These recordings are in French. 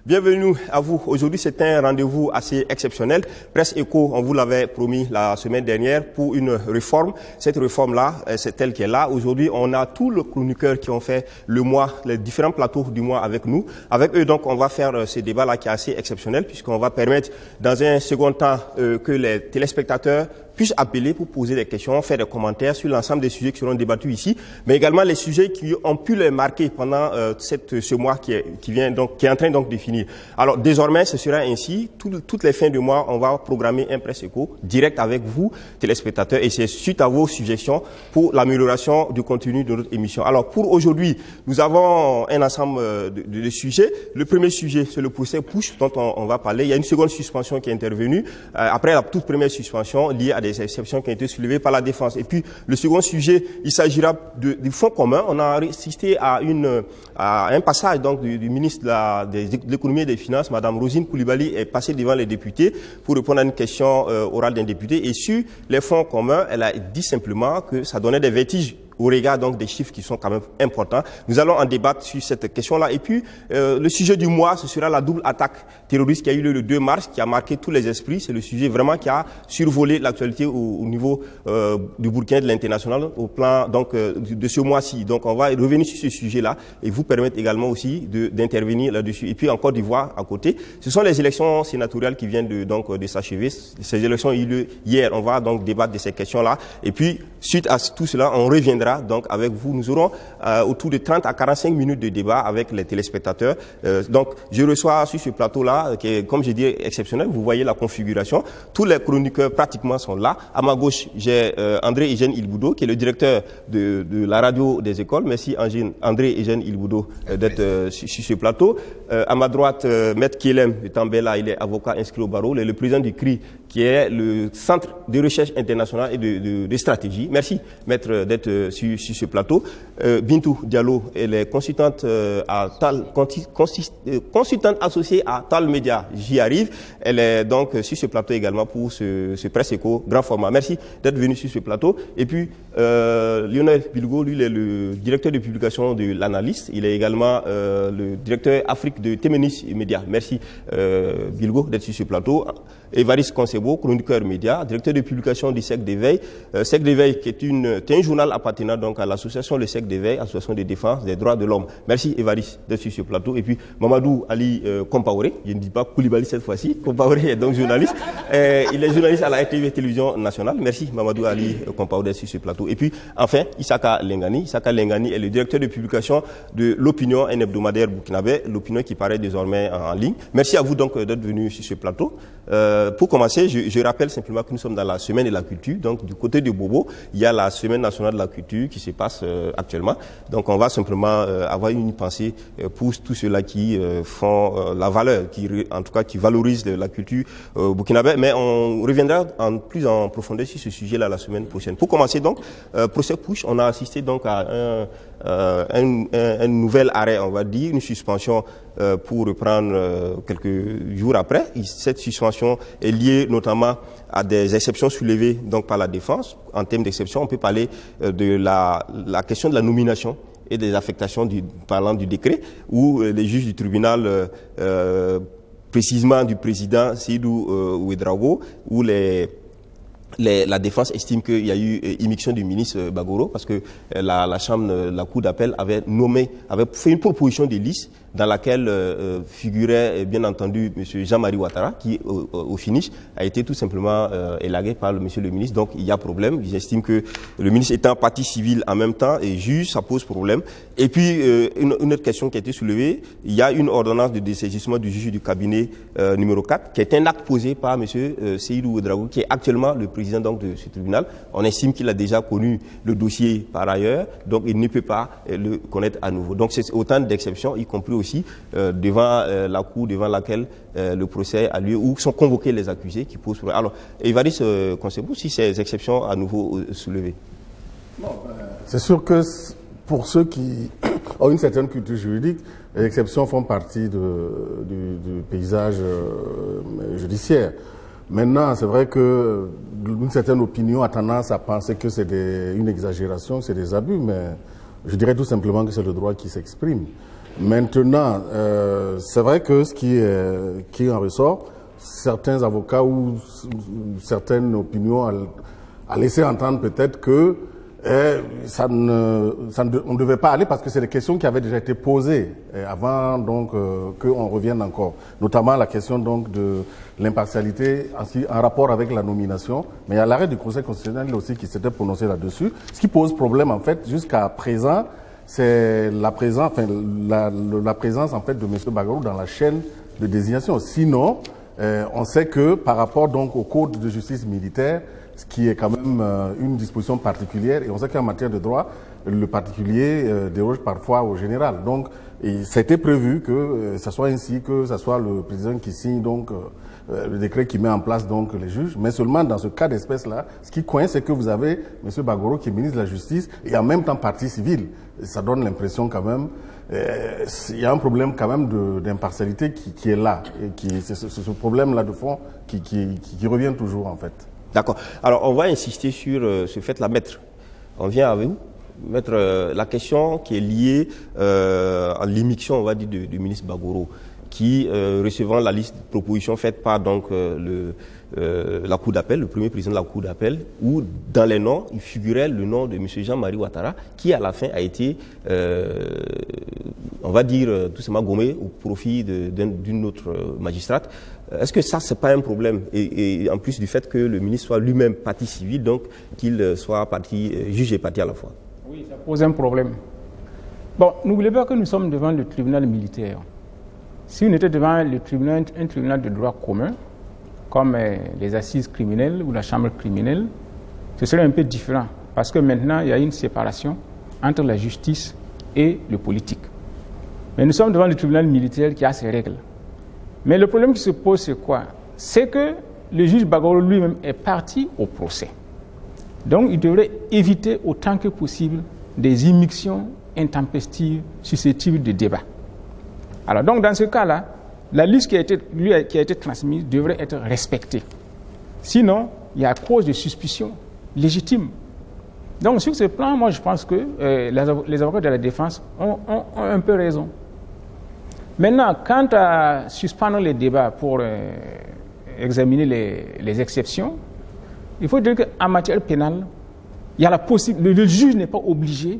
Bienvenue à vous. Aujourd'hui, c'est un rendez-vous assez exceptionnel. Presse Éco, on vous l'avait promis la semaine dernière pour une réforme. Cette réforme-là, c'est telle qu'elle est là. Aujourd'hui, on a tous les chroniqueurs qui ont fait le mois, les différents plateaux du mois avec nous. Avec eux, donc, on va faire ce débat-là qui est assez exceptionnel puisqu'on va permettre, dans un second temps, que les téléspectateurs puissent appeler pour poser des questions, faire des commentaires sur l'ensemble des sujets qui seront débattus ici, mais également les sujets qui ont pu les marquer pendant ce mois qui est en train donc de finir. Alors désormais, ce sera ainsi. Toutes les fins de mois, on va programmer un Presse Éco direct avec vous, téléspectateurs, et c'est suite à vos suggestions pour l'amélioration du contenu de notre émission. Alors pour aujourd'hui, nous avons un ensemble de sujets. Le premier sujet, c'est le procès Push dont on va parler. Il y a une seconde suspension qui est intervenue après la toute première suspension liée à des exceptions qui ont été soulevées par la défense. Et puis, le second sujet, il s'agira du fonds commun. On a assisté à un passage donc du ministre de l'économie et des finances, Madame Rosine Coulibaly, est passée devant les députés pour répondre à une question orale d'un député. Et sur les fonds communs, elle a dit simplement que ça donnait des vertiges au regard donc des chiffres qui sont quand même importants. Nous allons en débattre sur cette question-là. Et puis, le sujet du mois, ce sera la double attaque terroriste qui a eu lieu le 2 mars, qui a marqué tous les esprits. C'est le sujet vraiment qui a survolé l'actualité au niveau du Burkina, de l'international, au plan donc de ce mois-ci. Donc, on va revenir sur ce sujet-là et vous permettre également aussi d'intervenir là-dessus. Et puis, en Côte d'Ivoire, à côté, ce sont les élections sénatoriales qui viennent de s'achever. Ces élections ont eu lieu hier. On va donc débattre de ces questions-là. Et puis, suite à tout cela, on reviendra donc avec vous. Nous aurons autour de 30 à 45 minutes de débat avec les téléspectateurs. Donc, je reçois sur ce plateau-là, qui est, comme je dis, exceptionnel. Vous voyez la configuration. Tous les chroniqueurs pratiquement sont là. À ma gauche, j'ai André-Eugène Ilboudo, qui est le directeur de la radio des écoles. Merci André-Eugène Ilboudo d'être sur ce plateau. À ma droite, Maître Kielem Tambela, il est avocat inscrit au barreau. Il est le président du CRI, qui est le Centre de recherche internationale et de stratégie. Merci, Maître, d'être sur ce plateau. Bintou Diallo, elle est consultante associée à Tal Media. J'y arrive. Elle est donc sur ce plateau également pour ce Presse Éco grand format. Merci d'être venu sur ce plateau. Et puis, Lionel Bilgo, lui, il est le directeur de publication de l'Analyste. Il est également le directeur Afrique de Temenis Média. Merci, Bilgo, d'être sur ce plateau. Évariste Concebo, chroniqueur média, directeur de publication du SEC d'éveil. SEC d'éveil qui est un journal appartenant donc à l'association Le SEC d'éveil, association de défense des droits de l'homme. Merci Évariste d'être sur ce plateau. Et puis Mamadou Ali Compaoré, je ne dis pas Koulibaly cette fois-ci, Compaoré est donc journaliste. Il est journaliste à la RTV Télévision Nationale. Merci Mamadou Ali Compaoré d'être sur ce plateau. Et puis enfin Isaka Lengani. Isaka Lengani est le directeur de publication de l'Opinion, un hebdomadaire burkinabé, l'Opinion qui paraît désormais en ligne. Merci à vous donc d'être venu sur ce plateau. Pour commencer, je rappelle simplement que nous sommes dans la semaine de la culture. Donc, du côté de Bobo, il y a la semaine nationale de la culture qui se passe actuellement. Donc, on va simplement avoir une pensée pour tous ceux-là qui font la valeur, qui valorisent la culture burkinabé. Mais on reviendra plus en profondeur sur ce sujet-là la semaine prochaine. Pour commencer donc, procès Push, on a assisté donc à un nouvel arrêt, on va dire, une suspension pour reprendre quelques jours après. Cette suspension est liée notamment à des exceptions soulevées donc par la défense. En termes d'exception, on peut parler de la question de la nomination et des affectations parlant du décret, où les juges du tribunal, précisément du président Seydou Ouedraogo, où la défense estime qu'il y a eu immixtion du ministre Bagoro parce que la cour d'appel avait fait une proposition de liste dans laquelle figurait bien entendu M. Jean-Marie Ouattara qui au finish a été tout simplement élagué par M. le ministre. Donc il y a problème. J'estime que le ministre étant partie civile en même temps et juge, ça pose problème. Et puis une autre question qui a été soulevée, il y a une ordonnance de dessaisissement du juge du cabinet numéro 4 qui est un acte posé par M. Seydou Ouedraogo qui est actuellement le président donc de ce tribunal. On estime qu'il a déjà connu le dossier par ailleurs, donc il ne peut pas le connaître à nouveau. Donc c'est autant d'exceptions, y compris aussi devant la cour devant laquelle le procès a lieu, où sont convoqués les accusés qui posent problème. Alors, Évariste Concebo, si ces exceptions à nouveau soulevées. C'est sûr que pour ceux qui ont une certaine culture juridique, les exceptions font partie du paysage judiciaire. Maintenant, c'est vrai que une certaine opinion a tendance à penser que c'est une exagération, c'est des abus, mais je dirais tout simplement que c'est le droit qui s'exprime. Maintenant, c'est vrai que ce qui en ressort, certains avocats ou certaines opinions a laissé entendre peut-être que on ne devait pas aller parce que c'est des questions qui avaient déjà été posées avant donc qu'on revienne encore. Notamment la question donc de l'impartialité en rapport avec la nomination. Mais il y a l'arrêt du Conseil constitutionnel aussi qui s'était prononcé là-dessus. Ce qui pose problème en fait jusqu'à présent, c'est la présence en fait de M. Bagarou dans la chaîne de désignation. Sinon, on sait que par rapport donc au code de justice militaire, ce qui est quand même une disposition particulière, et on sait qu'en matière de droit, le particulier déroge parfois au général. Donc, ça a été prévu que ça soit ainsi, que ça soit le président qui signe donc le décret qui met en place donc les juges. Mais seulement dans ce cas d'espèce-là, ce qui coince, c'est que vous avez M. Bagoro qui est ministre de la Justice et en même temps partie civile. Ça donne l'impression quand même, il y a un problème quand même d'impartialité qui est là. Et c'est ce problème-là de fond qui revient toujours en fait. D'accord. Alors, on va insister sur ce fait-là, maître. On vient avec vous. Maître, la question qui est liée à l'émission, on va dire, du ministre Bagoro, qui, recevant la liste de propositions faites par donc, la Cour d'appel, le premier président de la Cour d'appel, où dans les noms, il figurait le nom de M. Jean-Marie Ouattara, qui à la fin a été, on va dire, tout simplement gommé au profit d'une autre magistrate. Est-ce que ça, c'est pas un problème et en plus du fait que le ministre soit lui-même partie civile, donc qu'il soit juge et partie à la fois? Oui, ça pose un problème. Bon, n'oubliez pas que nous sommes devant le tribunal militaire. Si on était devant un tribunal de droit commun, comme les assises criminelles ou la chambre criminelle, ce serait un peu différent. Parce que maintenant, il y a une séparation entre la justice et le politique. Mais nous sommes devant le tribunal militaire qui a ses règles. Mais le problème qui se pose, c'est quoi? C'est que le juge Bagoro lui-même est parti au procès. Donc, il devrait éviter autant que possible des immixtions intempestives susceptibles de débat. Alors, donc, dans ce cas-là, la liste qui a été transmise devrait être respectée. Sinon, il y a cause de suspicion légitime. Donc, sur ce plan, moi, je pense que les avocats de la défense ont un peu raison. Maintenant, quant à suspendre les débats pour examiner les exceptions, il faut dire qu'en matière pénale, il y a la possibilité, le juge n'est pas obligé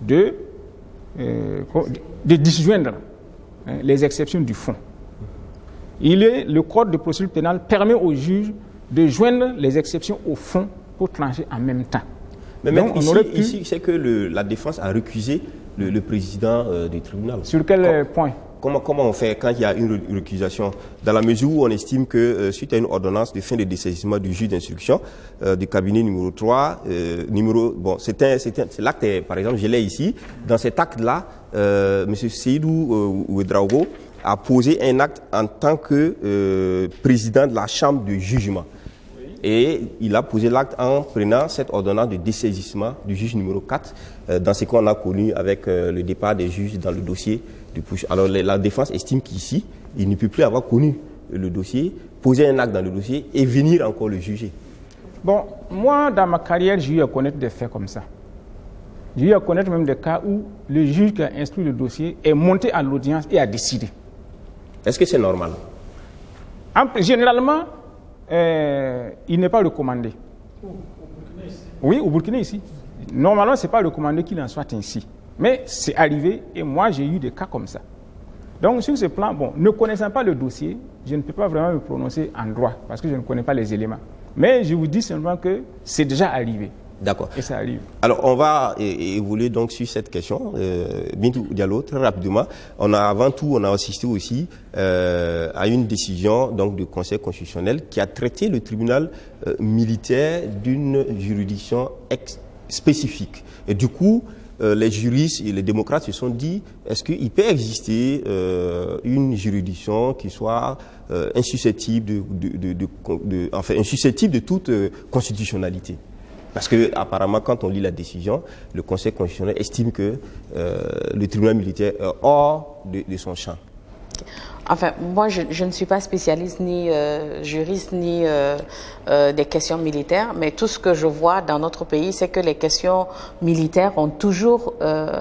de disjoindre les exceptions du fond. Le code de procédure pénale permet au juge de joindre les exceptions au fond pour trancher en même temps. Mais donc, ici c'est que la défense a récusé le président du tribunal. Sur quel point? Comment on fait quand il y a une récusation? Dans la mesure où on estime que suite à une ordonnance de fin de dessaisissement du juge d'instruction du cabinet numéro 3, c'est l'acte, par exemple, je l'ai ici. Dans cet acte-là, M. Seydou Ouedraogo a posé un acte en tant que président de la chambre de jugement. Et il a posé l'acte en prenant cette ordonnance de dessaisissement du juge numéro 4, dans ce qu'on a connu avec le départ des juges dans le dossier du push. Alors la défense estime qu'ici, il ne peut plus avoir connu le dossier, poser un acte dans le dossier et venir encore le juger. Bon, moi, dans ma carrière, j'ai eu à connaître des faits comme ça. J'ai eu à connaître même des cas où le juge qui a instruit le dossier est monté à l'audience et a décidé. Est-ce que c'est normal? Généralement, il n'est pas recommandé. Oui, au Burkina ici. Normalement, ce n'est pas recommandé qu'il en soit ainsi. Mais c'est arrivé et moi, j'ai eu des cas comme ça. Donc, sur ce plan, bon, ne connaissant pas le dossier, je ne peux pas vraiment me prononcer en droit parce que je ne connais pas les éléments. Mais je vous dis simplement que c'est déjà arrivé. D'accord. Et ça arrive. Alors, on va évoluer donc sur cette question. Bintou Diallo, très rapidement. Avant tout, on a assisté aussi à une décision donc du Conseil constitutionnel qui a traité le tribunal militaire d'une juridiction spécifique. Et du coup, les juristes et les démocrates se sont dit, est-ce qu'il peut exister une juridiction qui soit insusceptible insusceptible de toute constitutionnalité? Parce que apparemment, quand on lit la décision, le Conseil constitutionnel estime que le tribunal militaire est hors de son champ. Merci. Enfin, moi, je ne suis pas spécialiste ni juriste ni des questions militaires, mais tout ce que je vois dans notre pays, c'est que les questions militaires ont toujours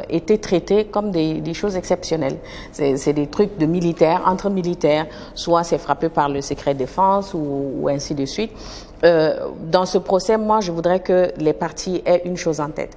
été traitées comme des choses exceptionnelles. C'est des trucs de militaires, entre militaires, soit c'est frappé par le secret défense ou ainsi de suite. Dans ce procès, moi, je voudrais que les parties aient une chose en tête.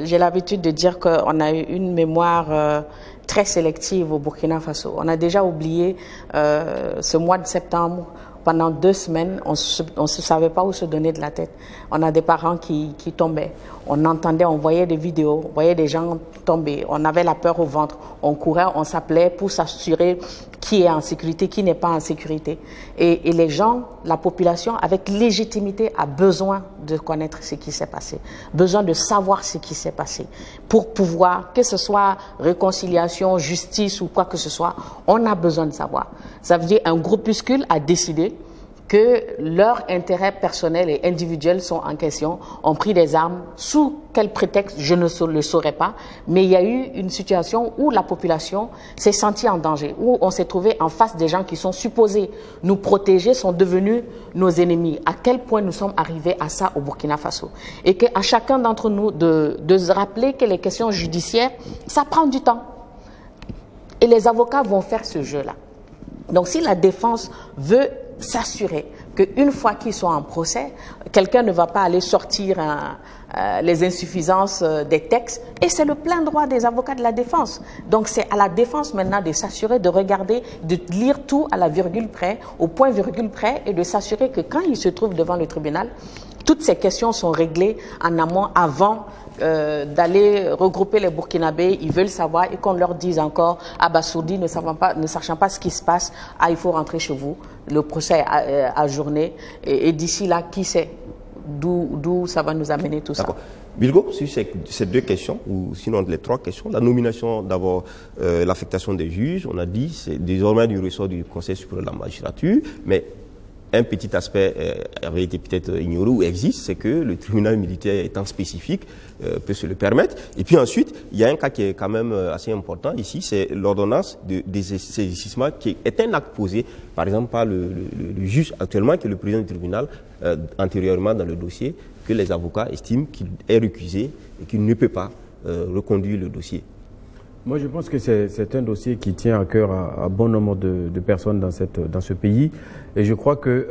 J'ai l'habitude de dire qu'on a eu une mémoire très sélective au Burkina Faso. On a déjà oublié ce mois de septembre. Pendant 2 semaines, on ne savait pas où se donner de la tête. On a des parents qui tombaient. On entendait, on voyait des vidéos, on voyait des gens tomber. On avait la peur au ventre. On courait, on s'appelait pour s'assurer qui est en sécurité, qui n'est pas en sécurité. Et les gens, la population, avec légitimité, a besoin de connaître ce qui s'est passé, besoin de savoir ce qui s'est passé, pour pouvoir, que ce soit réconciliation, justice ou quoi que ce soit, on a besoin de savoir. Ça veut dire un groupuscule a décidé que leurs intérêts personnels et individuels sont en question, ont pris des armes. Sous quel prétexte, je ne le saurais pas, mais il y a eu une situation où la population s'est sentie en danger, où on s'est trouvé en face des gens qui sont supposés nous protéger, sont devenus nos ennemis. À quel point nous sommes arrivés à ça au Burkina Faso. Et qu'à chacun d'entre nous de se rappeler que les questions judiciaires, ça prend du temps. Et les avocats vont faire ce jeu-là. Donc si la défense veut s'assurer qu'une fois qu'ils sont en procès, quelqu'un ne va pas aller sortir les insuffisances des textes, et c'est le plein droit des avocats de la défense. Donc c'est à la défense maintenant de s'assurer, de regarder, de lire tout à la virgule près, au point virgule près, et de s'assurer que quand ils se trouvent devant le tribunal, toutes ces questions sont réglées en amont avant d'aller regrouper les Burkinabés. Ils veulent savoir et qu'on leur dise encore abasourdis, ne sachant pas ce qui se passe, il faut rentrer chez vous. Le procès est ajourné et d'ici là, qui sait d'où ça va nous amener tout ça. Bilgo, sur ces 2 questions, ou sinon les 3 questions, la nomination d'abord, l'affectation des juges, on a dit c'est désormais du ressort du Conseil supérieur de la magistrature, mais un petit aspect avait été peut-être ignoré ou existe, c'est que le tribunal militaire étant spécifique peut se le permettre. Et puis ensuite, il y a un cas qui est quand même assez important ici, c'est l'ordonnance des saisissements qui est un acte posé, par exemple, par le juge actuellement, qui est le président du tribunal, antérieurement dans le dossier, que les avocats estiment qu'il est récusé et qu'il ne peut pas reconduire le dossier. Moi, je pense que c'est un dossier qui tient à cœur à bon nombre de personnes dans ce pays. Et je crois que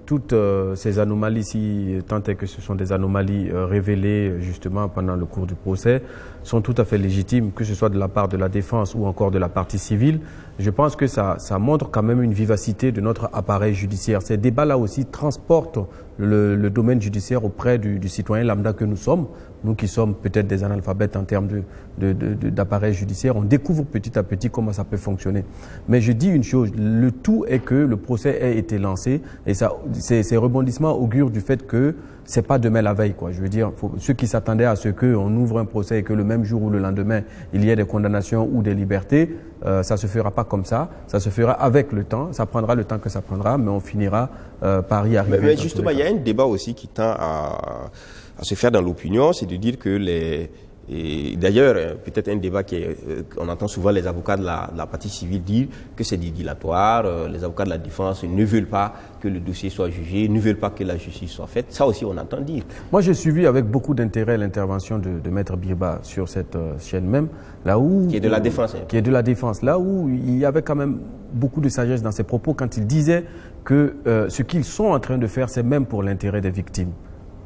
toutes ces anomalies, si tant est que ce sont des anomalies révélées justement pendant le cours du procès, sont tout à fait légitimes, que ce soit de la part de la défense ou encore de la partie civile. Je pense que ça montre quand même une vivacité de notre appareil judiciaire. Ces débats-là aussi transportent le domaine judiciaire auprès du citoyen lambda que nous sommes. Nous qui sommes peut-être des analphabètes en termes d'appareil judiciaire, on découvre petit à petit comment ça peut fonctionner. Mais je dis une chose, le tout est que le procès ait été lancé et ces rebondissements augurent du fait que c'est pas demain la veille, quoi. Je veux dire, ceux qui s'attendaient à ce qu'on ouvre un procès et que le même jour ou le lendemain, il y ait des condamnations ou des libertés, ça se fera pas comme ça. Ça se fera avec le temps. Ça prendra le temps que ça prendra, mais on finira par y arriver. Mais justement, il y a un débat aussi qui tend à se faire dans l'opinion, c'est de dire que et d'ailleurs, peut-être un débat on entend souvent les avocats de la partie civile dire que c'est dilatoire, les avocats de la défense ne veulent pas que le dossier soit jugé, ne veulent pas que la justice soit faite. Ça aussi, on entend dire. Moi, j'ai suivi avec beaucoup d'intérêt l'intervention de Maître Birba sur cette chaîne même, là où... Qui est de la défense. Qui est de la défense, là où il y avait quand même beaucoup de sagesse dans ses propos quand il disait que ce qu'ils sont en train de faire, c'est même pour l'intérêt des victimes.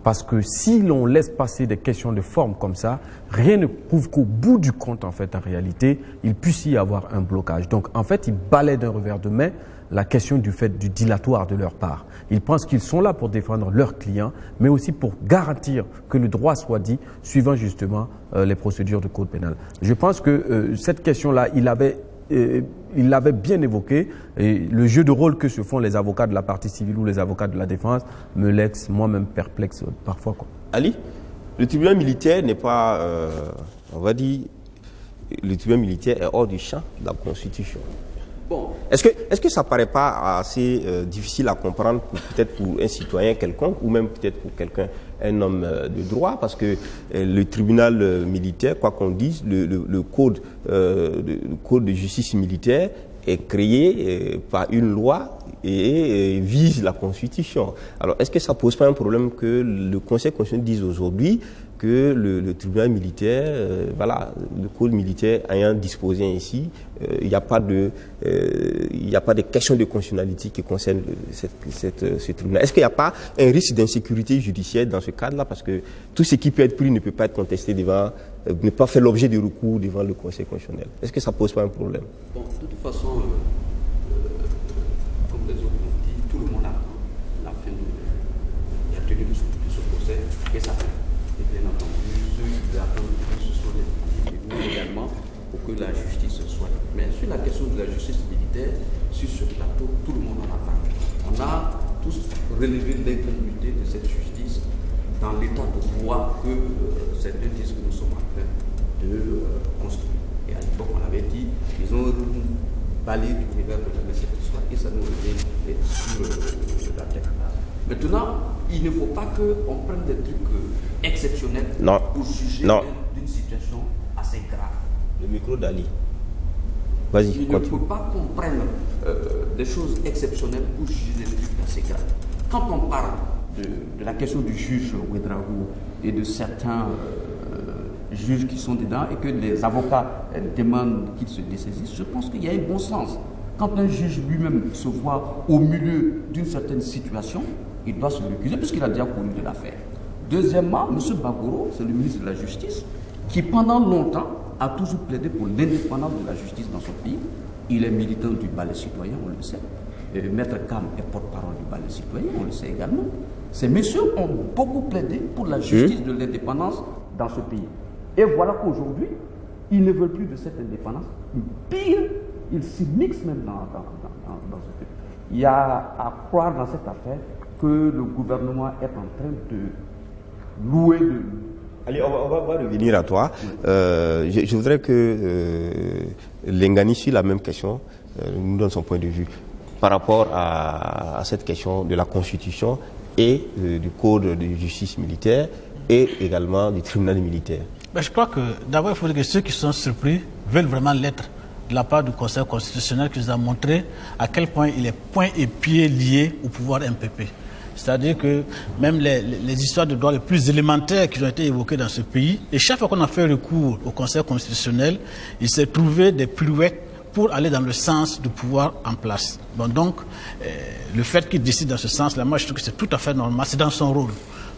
Parce que si l'on laisse passer des questions de forme comme ça, rien ne prouve qu'au bout du compte, en fait, en réalité, il puisse y avoir un blocage. Donc, en fait, ils balaient d'un revers de main la question du fait du dilatoire de leur part. Ils pensent qu'ils sont là pour défendre leurs clients, mais aussi pour garantir que le droit soit dit, suivant justement les procédures de code pénal. Je pense que cette question-là, il l'avait bien évoqué, et le jeu de rôle que se font les avocats de la partie civile ou les avocats de la défense me laisse moi-même perplexe parfois, quoi. Ali, le tribunal militaire n'est pas, on va dire, le tribunal militaire est hors du champ de la Constitution. Bon. Est-ce que ça ne paraît pas assez difficile à comprendre peut-être pour un citoyen quelconque ou même peut-être pour quelqu'un un homme de droit, parce que le tribunal militaire, quoi qu'on dise, le code de justice militaire est créé par une loi et vise la Constitution. Alors, est-ce que ça pose pas un problème que le Conseil constitutionnel dise aujourd'hui que le tribunal militaire, voilà, le code militaire ayant disposé ainsi, il n'y a pas de question de constitutionnalité qui concerne ce tribunal. Est-ce qu'il n'y a pas un risque d'insécurité judiciaire dans ce cadre-là, parce que tout ce qui peut être pris ne peut pas être contesté devant, ne pas faire l'objet de recours devant le Conseil constitutionnel? Est-ce que ça pose pas un problème? Bon, de toute façon, comme les autres l'ont dit, tout le monde attend la fin de la tenue de ce procès et sa fin. Et bien entendu, ceux qui attendent le plus, ce sont les victimes, et nous également, pour que la justice soit. Mais sur la question de la justice militaire, sur ce plateau, tout le monde en attend. On a tous relevé l'incongruité de cette justice dans l'état de droit que certains disent que nous sommes en train de construire. Et à l'époque, on avait dit qu'ils ont balayé du regard de cette histoire et ça nous revient sur la tête. Maintenant, il ne faut pas qu'on prenne des trucs exceptionnels pour juger d'une situation assez grave. Le micro d'Ali. Vas-y, il ne faut pas qu'on prenne des choses exceptionnelles pour juger des trucs assez graves. Quand on parle de la question du juge Ouedraogo et de certains juges qui sont dedans et que les avocats demandent qu'ils se dessaisissent, je pense qu'il y a un bon sens. Quand un juge lui-même se voit au milieu d'une certaine situation, il doit se recuser puisqu'il a déjà connu de l'affaire. Deuxièmement, M. Bagoro, c'est le ministre de la Justice, qui pendant longtemps a toujours plaidé pour l'indépendance de la justice dans son pays. Il est militant du balai citoyen, on le sait. Maître Kam est porte-parole du balai citoyen, on le sait également. Ces messieurs ont beaucoup plaidé pour la justice de l'indépendance dans ce pays. Et voilà qu'aujourd'hui, ils ne veulent plus de cette indépendance. Pire, ils s'y mixent même dans ce pays. Il y a à croire dans cette affaire que le gouvernement est en train de louer de... Allez, on va revenir à toi. Je voudrais que Lengani, sur la même question, nous donne son point de vue par rapport à cette question de la Constitution et du Code de justice militaire et également du tribunal militaire. Ben, je crois que d'abord, il faudrait que ceux qui sont surpris veulent vraiment l'être de la part du Conseil constitutionnel qui nous a montré à quel point il est point et pied lié au pouvoir MPP. C'est-à-dire que même les histoires de droit les plus élémentaires qui ont été évoquées dans ce pays, et chaque fois qu'on a fait recours au Conseil constitutionnel, il s'est trouvé des pirouettes pour aller dans le sens du pouvoir en place. Bon, donc, le fait qu'il décide dans ce sens-là, moi je trouve que c'est tout à fait normal, c'est dans son rôle.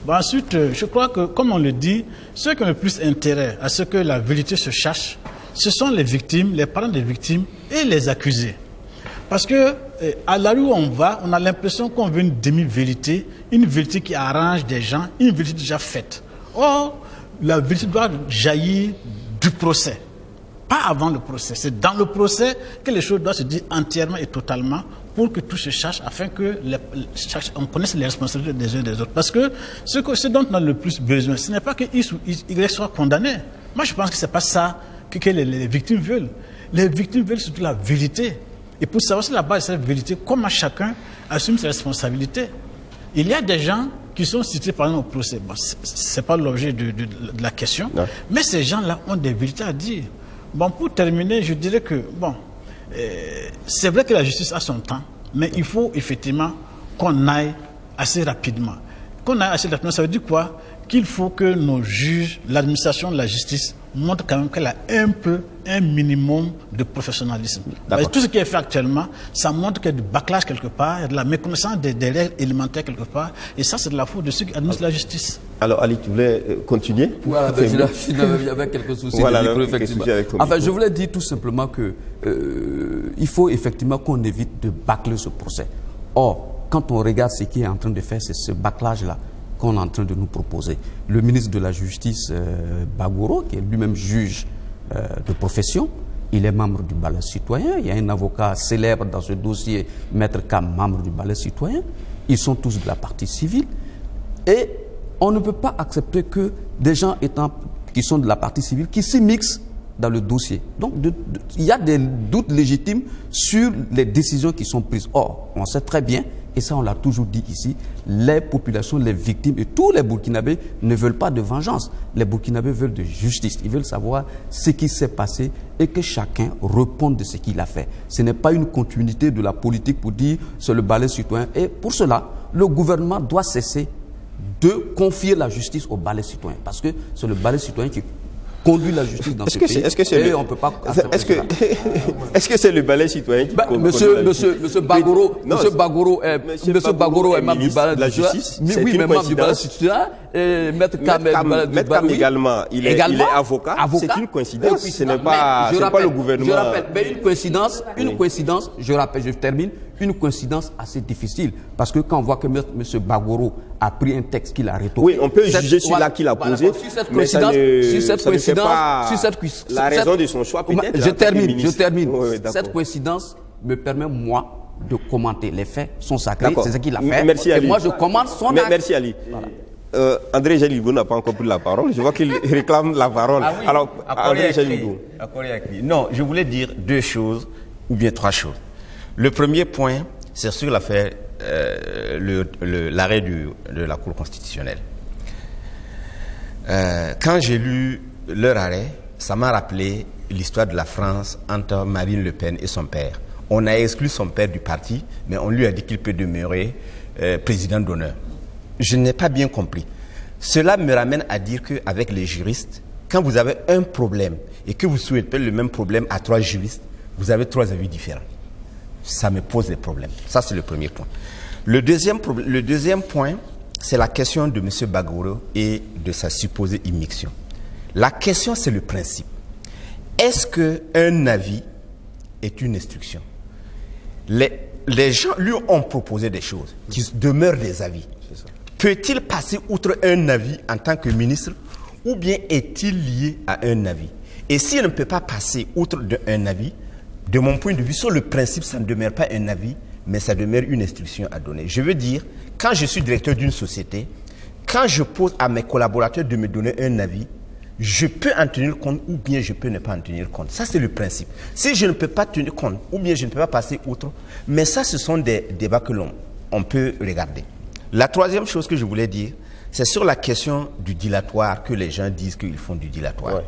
Bon, ensuite, je crois que, comme on le dit, ceux qui ont le plus intérêt à ce que la vérité se cherche, ce sont les victimes, les parents des victimes et les accusés. Parce que à la rue où on va, on a l'impression qu'on veut une demi-vérité, une vérité qui arrange des gens, une vérité déjà faite. Or, la vérité doit jaillir du procès, pas avant le procès. C'est dans le procès que les choses doivent se dire entièrement et totalement pour que tout se cherche, afin que on connaisse les responsabilités des uns et des autres. Parce que ce dont on a le plus besoin, ce n'est pas que X ou Y soit condamné. Moi, je pense que ce n'est pas ça que les victimes veulent. Les victimes veulent surtout la vérité. Et pour savoir si la base de cette vérité, comment chacun assume ses responsabilités. Il y a des gens qui sont cités par exemple au procès. Bon, ce n'est pas l'objet de la question, non. Mais ces gens-là ont des vérités à dire. Bon, pour terminer, je dirais que, bon, c'est vrai que la justice a son temps, mais il faut effectivement qu'on aille assez rapidement. Qu'on aille assez rapidement, ça veut dire quoi? Qu'il faut que nos juges, l'administration de la justice, montre quand même qu'elle a un minimum de professionnalisme. Tout ce qui est fait actuellement, ça montre qu'il y a du bâclage quelque part, il y a de la méconnaissance des règles élémentaires quelque part, et ça c'est de la faute de ceux qui administrent la justice. Alors Ali, tu voulais continuer? Voilà, il y avait quelques soucis de micro, effectivement. Enfin, je voulais dire tout simplement que il faut effectivement qu'on évite de bâcler ce procès. Or, quand on regarde ce qui est en train de faire, c'est ce bâclage-là qu'on est en train de nous proposer. Le ministre de la Justice, Bagoro, qui est lui-même juge de profession, il est membre du balai citoyen. Il y a un avocat célèbre dans ce dossier, Maître Kam, membre du balai citoyen. Ils sont tous de la partie civile. Et on ne peut pas accepter que des gens qui sont de la partie civile, qui s'immiscent dans le dossier. Donc, il y a des doutes légitimes sur les décisions qui sont prises. Or, on sait très bien et ça on l'a toujours dit ici, les populations, les victimes et tous les Burkinabés ne veulent pas de vengeance. Les Burkinabés veulent de justice. Ils veulent savoir ce qui s'est passé et que chacun réponde de ce qu'il a fait. Ce n'est pas une continuité de la politique pour dire c'est le balai citoyen. Et pour cela, le gouvernement doit cesser de confier la justice au balai citoyen. Parce que c'est le balai citoyen qui conduit la justice dans ce pays. On peut pas. Est-ce que c'est le balai citoyen qui Monsieur Bagoro est membre du balai de la justice. Oui, mais membre du balai citoyen. Maître Kam également, il est avocat. C'est une coïncidence. Ce n'est pas le gouvernement. Je rappelle, mais une coïncidence, je termine, une coïncidence assez difficile. Parce que quand on voit que M. Bagoro a pris un texte qu'il a rétorqué. Oui, on peut juger sur là qu'il a posé. Mais ça ne fait pas la raison de son choix. Je termine. Cette coïncidence me permet, moi, de commenter. Les faits sont sacrés, c'est ce qu'il a fait. Merci, Ali. Et moi, je commente son acte. Merci, Ali. Voilà. André Jalibou n'a pas encore pris la parole. Je vois qu'il réclame la parole. Ah oui, alors, André Jalibou. Non, je voulais dire deux choses, ou bien trois choses. Le premier point, c'est sur l'affaire, l'arrêt de la Cour constitutionnelle. Quand j'ai lu leur arrêt, ça m'a rappelé l'histoire de la France entre Marine Le Pen et son père. On a exclu son père du parti, mais on lui a dit qu'il peut demeurer président d'honneur. Je n'ai pas bien compris. Cela me ramène à dire qu'avec les juristes, quand vous avez un problème et que vous souhaitez le même problème à trois juristes, vous avez trois avis différents. Ça me pose des problèmes. Ça, c'est le premier point. Le deuxième point, c'est la question de M. Bagoro et de sa supposée immixtion. La question, c'est le principe. Est-ce qu'un avis est une instruction? Les gens lui ont proposé des choses qui demeurent des avis. Peut-il passer outre un avis en tant que ministre ou bien est-il lié à un avis? Et s'il ne peut pas passer outre un avis, de mon point de vue, sur le principe, ça ne demeure pas un avis, mais ça demeure une instruction à donner. Je veux dire, quand je suis directeur d'une société, quand je pose à mes collaborateurs de me donner un avis, je peux en tenir compte ou bien je peux ne pas en tenir compte. Ça, c'est le principe. Si je ne peux pas tenir compte ou bien je ne peux pas passer outre, mais ça, ce sont des débats que l'on peut regarder. La troisième chose que je voulais dire, c'est sur la question du dilatoire, que les gens disent qu'ils font du dilatoire. Ouais.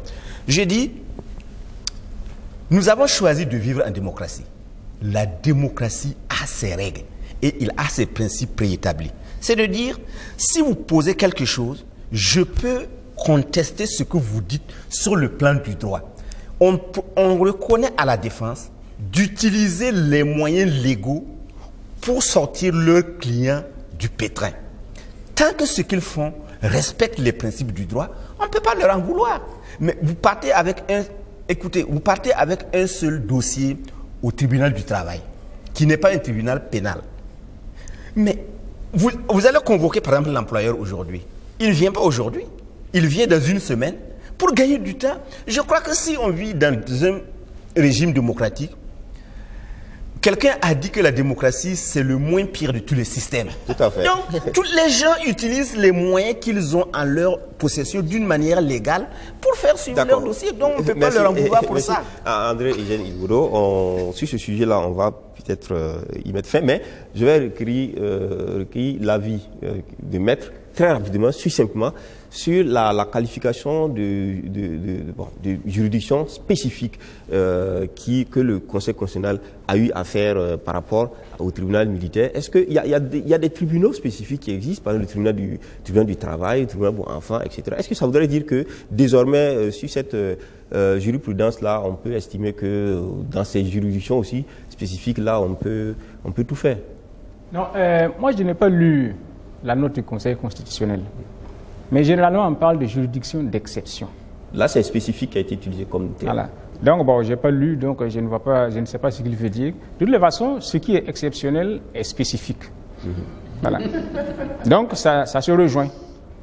J'ai dit, nous avons choisi de vivre en démocratie. La démocratie a ses règles et il a ses principes préétablis. C'est de dire, si vous posez quelque chose, je peux contester ce que vous dites sur le plan du droit. On reconnaît à la défense d'utiliser les moyens légaux pour sortir leurs clients du pétrin. Tant que ce qu'ils font respecte les principes du droit, on ne peut pas leur en vouloir. Mais vous partez avec un seul dossier au tribunal du travail, qui n'est pas un tribunal pénal. Mais vous allez convoquer par exemple l'employeur aujourd'hui. Il ne vient pas aujourd'hui, il vient dans une semaine pour gagner du temps. Je crois que si on vit dans un régime démocratique, quelqu'un a dit que la démocratie, c'est le moins pire de tous les systèmes. Tout à fait. Donc, tous les gens utilisent les moyens qu'ils ont en leur possession d'une manière légale pour faire suivre leur dossier. Donc, on ne peut pas leur en vouloir pour ça. André Eugène Ilgoudou, sur ce sujet-là, on va peut-être y mettre fin, mais je vais recueillir l'avis de maître très rapidement, succinctement, sur la qualification de juridiction spécifique que le Conseil constitutionnel a eu à faire par rapport au tribunal militaire. Est-ce qu'il y a des tribunaux spécifiques qui existent, par exemple le tribunal du travail, le tribunal pour enfants, etc. Est-ce que ça voudrait dire que désormais, sur cette jurisprudence-là, on peut estimer que dans ces juridictions aussi spécifiques-là, on peut tout faire? Non, moi je n'ai pas lu la note du Conseil constitutionnel. Mais généralement, on parle de juridiction d'exception. Là, c'est spécifique qui a été utilisé comme terme. Voilà. Donc, bon, je n'ai pas lu, donc je ne sais pas ce qu'il veut dire. De toute façon, ce qui est exceptionnel est spécifique. Voilà. Donc, ça se rejoint.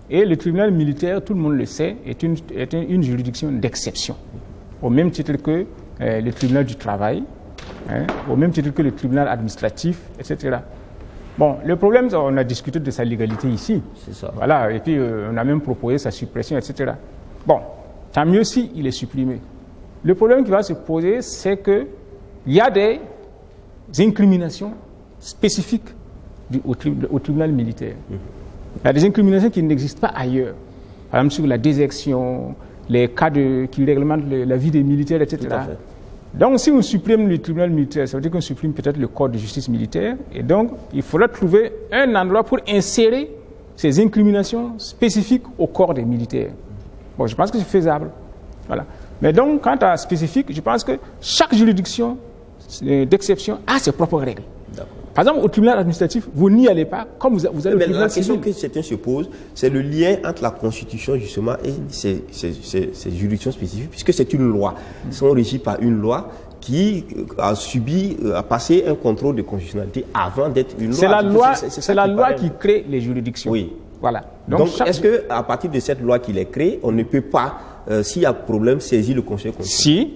Et le tribunal militaire, tout le monde le sait, est une juridiction d'exception. Au même titre que le tribunal du travail, au même titre que le tribunal administratif, etc. Bon, le problème, on a discuté de sa légalité ici. C'est ça. Voilà, et puis on a même proposé sa suppression, etc. Bon, tant mieux si il est supprimé. Le problème qui va se poser, c'est qu'il y a des incriminations spécifiques au tribunal militaire. Il y a des incriminations qui n'existent pas ailleurs. Par exemple, sur la désertion, les cas qui réglementent la vie des militaires, etc. Donc, si on supprime le tribunal militaire, ça veut dire qu'on supprime peut-être le code de justice militaire. Et donc, il faudra trouver un endroit pour insérer ces incriminations spécifiques au corps des militaires. Bon, je pense que c'est faisable. Voilà. Mais donc, quant à spécifique, je pense que chaque juridiction d'exception a ses propres règles. Par exemple, au tribunal administratif, vous n'y allez pas comme vous allez au tribunal la question civil. que certains se posent, c'est le lien entre la Constitution, justement, et ces juridictions spécifiques, puisque c'est une loi. Ils sont régis par une loi qui a passé un contrôle de constitutionnalité avant d'être une loi. C'est la loi qui crée les juridictions. Oui. Voilà. Donc est-ce qu'à partir de cette loi qui les crée, on ne peut pas, s'il y a problème, saisir le Conseil constitutionnel? Si,